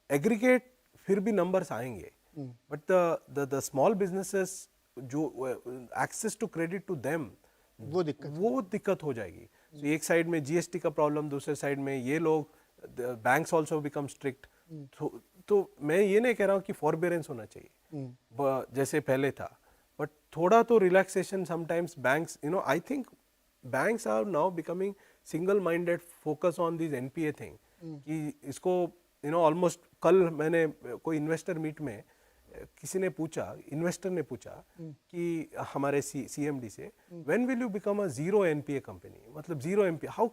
aggregate, फिर भी नंबर्स आएंगे, बट द स्मॉल बिजनेसेस जो access to credit to them, वो दिक्कत हो जाएगी। So, एक साइड में जीएसटी का प्रॉब्लम, दूसरे साइड में ये लोग बैंक्स आल्सो बिकम स्ट्रिक्ट। तो मैं ये नहीं कह रहा हूँ कि फॉरबेरेंस होना चाहिए जैसे पहले था, बट थोड़ा तो relaxation sometimes banks, I think banks are now becoming single minded, focus on this NPA thing, कि इसको ऑलमोस्ट कल मैंने कोई इन्वेस्टर मीट में किसी ने पूछा, इन्वेस्टर ने पूछा कि हमारे सीएमडी से, when will you become a zero NPA company, मतलब zero NPA how,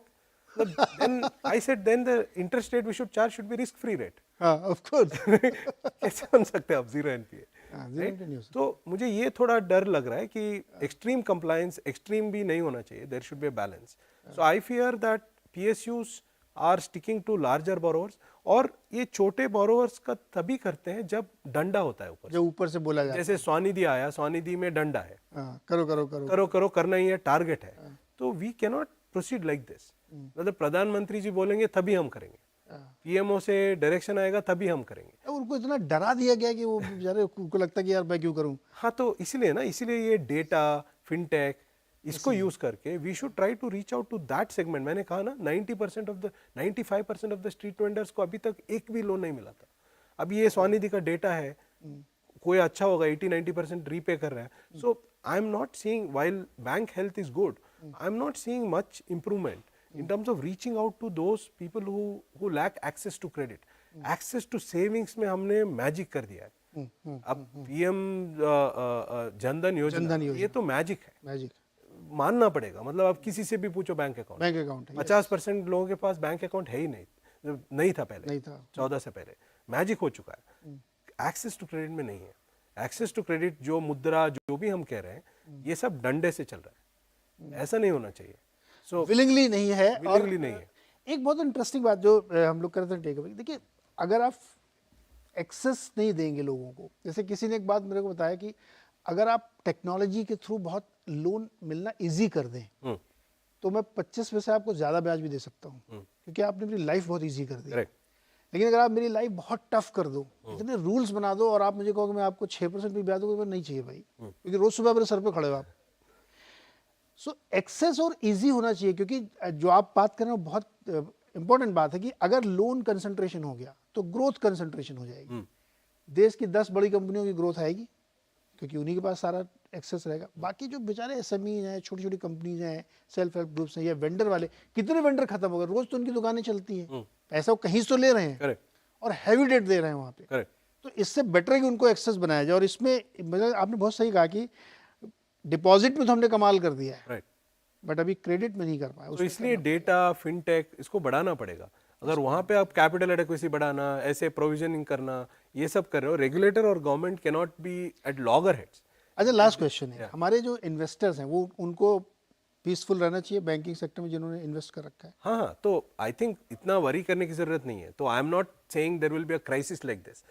then I said then the interest rate we should charge should be risk free rate. of course. कैसे बन सकते हैं आप जीरो एनपीए? तो मुझे ये थोड़ा डर लग रहा है कि एक्सट्रीम कंप्लायंस, एक्सट्रीम भी नहीं होना चाहिए, there should be balance. So I fear that PSUs are sticking to larger borrowers, और ये छोटे बोरोवर्स का तभी करते हैं जब डंडा होता है ऊपर, जो ऊपर से बोला जाता है। जैसे स्वनिधि आया, स्वनिधि में डंडा है, करो करो करो करो करो करना ही है, टारगेट है, तो we can not proceed like this. मतलब प्रधानमंत्री जी बोलेंगे तभी हम करेंगे, पीएमओ से डायरेक्शन आएगा तभी हम करेंगे। उनको इतना डरा दिया गया कि वो बेचारे उनको लगता है कि यार मैं क्यों करूं। हाँ, तो इसीलिए ये डेटा, फिनटेक, इसको यूज करके we should try to reach out to that segment. मैंने कहा ना 95% ऑफ द स्ट्रीट वेंडर्स को अभी तक एक भी लोन नहीं मिला था। अब ये स्वनिधि का डेटा है, कोई अच्छा होगा 80-90% रीपे कर रहा है। So I am not seeing, while bank health is good, I am not seeing much improvement in terms of reaching out to those people who lack access to credit. Access to savings में हमने magic कर दिया है। अब PM Jan Dhan योजना, ये तो magic है, मैजिक मानना पड़ेगा। मतलब आप किसी से भी पूछो, बैंक अकाउंट 50% लोगों के पास बैंक अकाउंट है ही नहीं था पहले, नहीं था 14 से पहले, मैजिक हो चुका है। एक्सेस टू क्रेडिट में नहीं है। एक्सेस टू क्रेडिट, जो मुद्रा, जो भी हम कह रहे हैं, ये सब डंडे से चल रहा है, ऐसा नहीं होना चाहिए। विलिंगली नहीं है, विलिंगली नहीं है। एक बहुत इंटरेस्टिंग बात जो हम लोग करते हैं टेक अवे, देखिए अगर आप एक्सेस नहीं देंगे लोगों को, जैसे किसी ने एक बात मेरे को बताया कि अगर आप टेक्नोलॉजी के थ्रू बहुत लोन मिलना इजी कर दें, तो मैं 25 पैसे आपको ज़्यादा ब्याज भी दे सकता हूँ, क्योंकि आपने मेरी लाइफ बहुत ईजी कर दी। लेकिन अगर आप मेरी लाइफ बहुत टफ कर दो, इतने रूल्स बना दो, और आप मुझे कहो कि मैं आपको 6% भी ब्याज दूंगा, नहीं चाहिए भाई, क्योंकि रोज सुबह मेरे सर पे खड़े हो आप। सो एक्सेस और इजी होना चाहिए, क्योंकि जो आप बात कर रहे हो बहुत इंपॉर्टेंट बात है कि अगर लोन कंसंट्रेशन हो गया तो ग्रोथ कंसंट्रेशन हो जाएगी। देश की 10 बड़ी कंपनियों की ग्रोथ आएगी, क्योंकि उन्हीं के पास सारा एक्सेस रहेगा। बाकी जो बेचारे एसएमई हैं, छोटी छोटी कंपनीज हैं, सेल्फ हेल्प ग्रुप्स हैं, या वेंडर वाले, कितने वेंडर खत्म हो गए, रोज तो उनकी दुकानें चलती हैं, पैसा वो कहीं से तो ले रहे हैं और हैवी डेट दे रहे हैं वहाँ पे। तो इससे बेटर है कि उनको एक्सेस बनाया जाए। और इसमें आपने बहुत सही कहा कि डिपॉजिट में तो हमने कमाल कर दिया है, बट अभी क्रेडिट में नहीं कर पाए। तो इसलिए डेटा, फिनटेक, इसको बढ़ाना पड़ेगा। अगर वहाँ पे आप कैपिटल एडेक्वेसी बढ़ाना, ऐसे प्रोविजनिंग करना, ये सब कर रहे हो, रेगुलेटर और government can not be at loggerheads. अच्छा, लास्ट क्वेश्चन है, हमारे जो इन्वेस्टर्स हैं वो, उनको पीसफुल रहना चाहिए बैंकिंग सेक्टर में जिन्होंने इन्वेस्ट कर रखा है। हाँ, तो आई थिंक इतना वरी करने की जरूरत नहीं है। तो I am not saying there will be a crisis like this.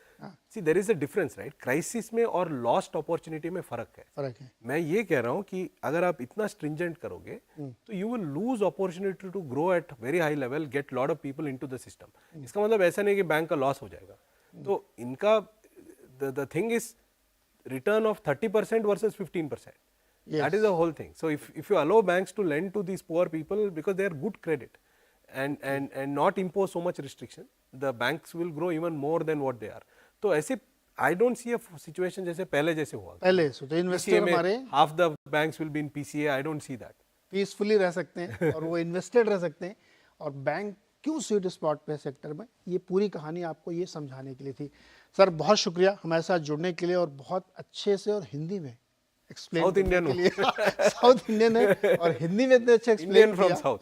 See, there is a difference, right? Crisis में और लॉस्ट अपॉर्चुनिटी में फर्क है। मैं ये कह रहा हूँ कि अगर आप इतना स्ट्रिंजेंट करोगे तो you will lose opportunity to grow at very high level, get lot of people into the system. इसका मतलब ऐसा नहीं कि बैंक का लॉस हो जाएगा। तो इनका the thing is return of 30% versus 15%. Yes. That is the whole thing. So if you allow banks to lend to these poor people because they are good credit and not impose so much restriction, the banks will grow even more than what they are. तो ऐसे I don't see a situation जैसे पहले जैसे हुआ। पहले तो investor हमारे half the banks will be in PCA. I don't see that. Peacefully रह सकते हैं और वो इन्वेस्टेड रह सकते हैं। और बैंक क्यों स्वीट स्पॉट पे सेक्टर में, ये पूरी कहानी आपको ये समझाने के लिए थी। सर बहुत शुक्रिया हमारे साथ जुड़ने के लिए, और बहुत अच्छे से और हिंदी में एक्सप्लेन साउथ इंडियन के लिए। साउथ इंडियन है और हिंदी में इतने अच्छे explain from south.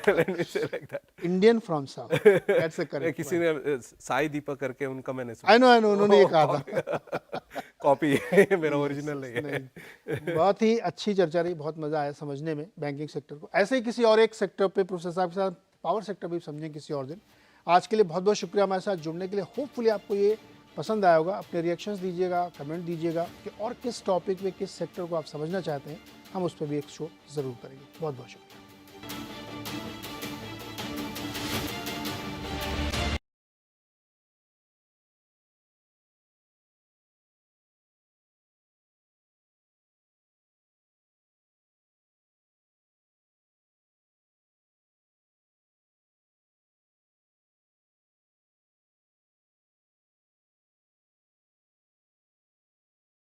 Let me say like that, Indian from south, that's a correct. किसी ने साई दीपक करके उनका मैंने सुना। आई नो उन्होंने ये कहा था। कॉपी है, मेरा ओरिजिनल नहीं है। बहुत ही अच्छी चर्चा रही, बहुत मजा आया समझने में बैंकिंग सेक्टर को। ऐसे ही किसी और एक सेक्टर पे प्रोफेसर साहब के साथ पावर सेक्टर भी समझें किसी और दिन। आज के लिए बहुत बहुत शुक्रिया हमारे साथ जुड़ने के लिए। होपफुली आपको ये पसंद आया होगा। अपने रिएक्शंस दीजिएगा, कमेंट दीजिएगा कि और किस टॉपिक पे, किस सेक्टर को आप समझना चाहते हैं, हम उस पर भी एक शो ज़रूर करेंगे। बहुत बहुत शुक्रिया।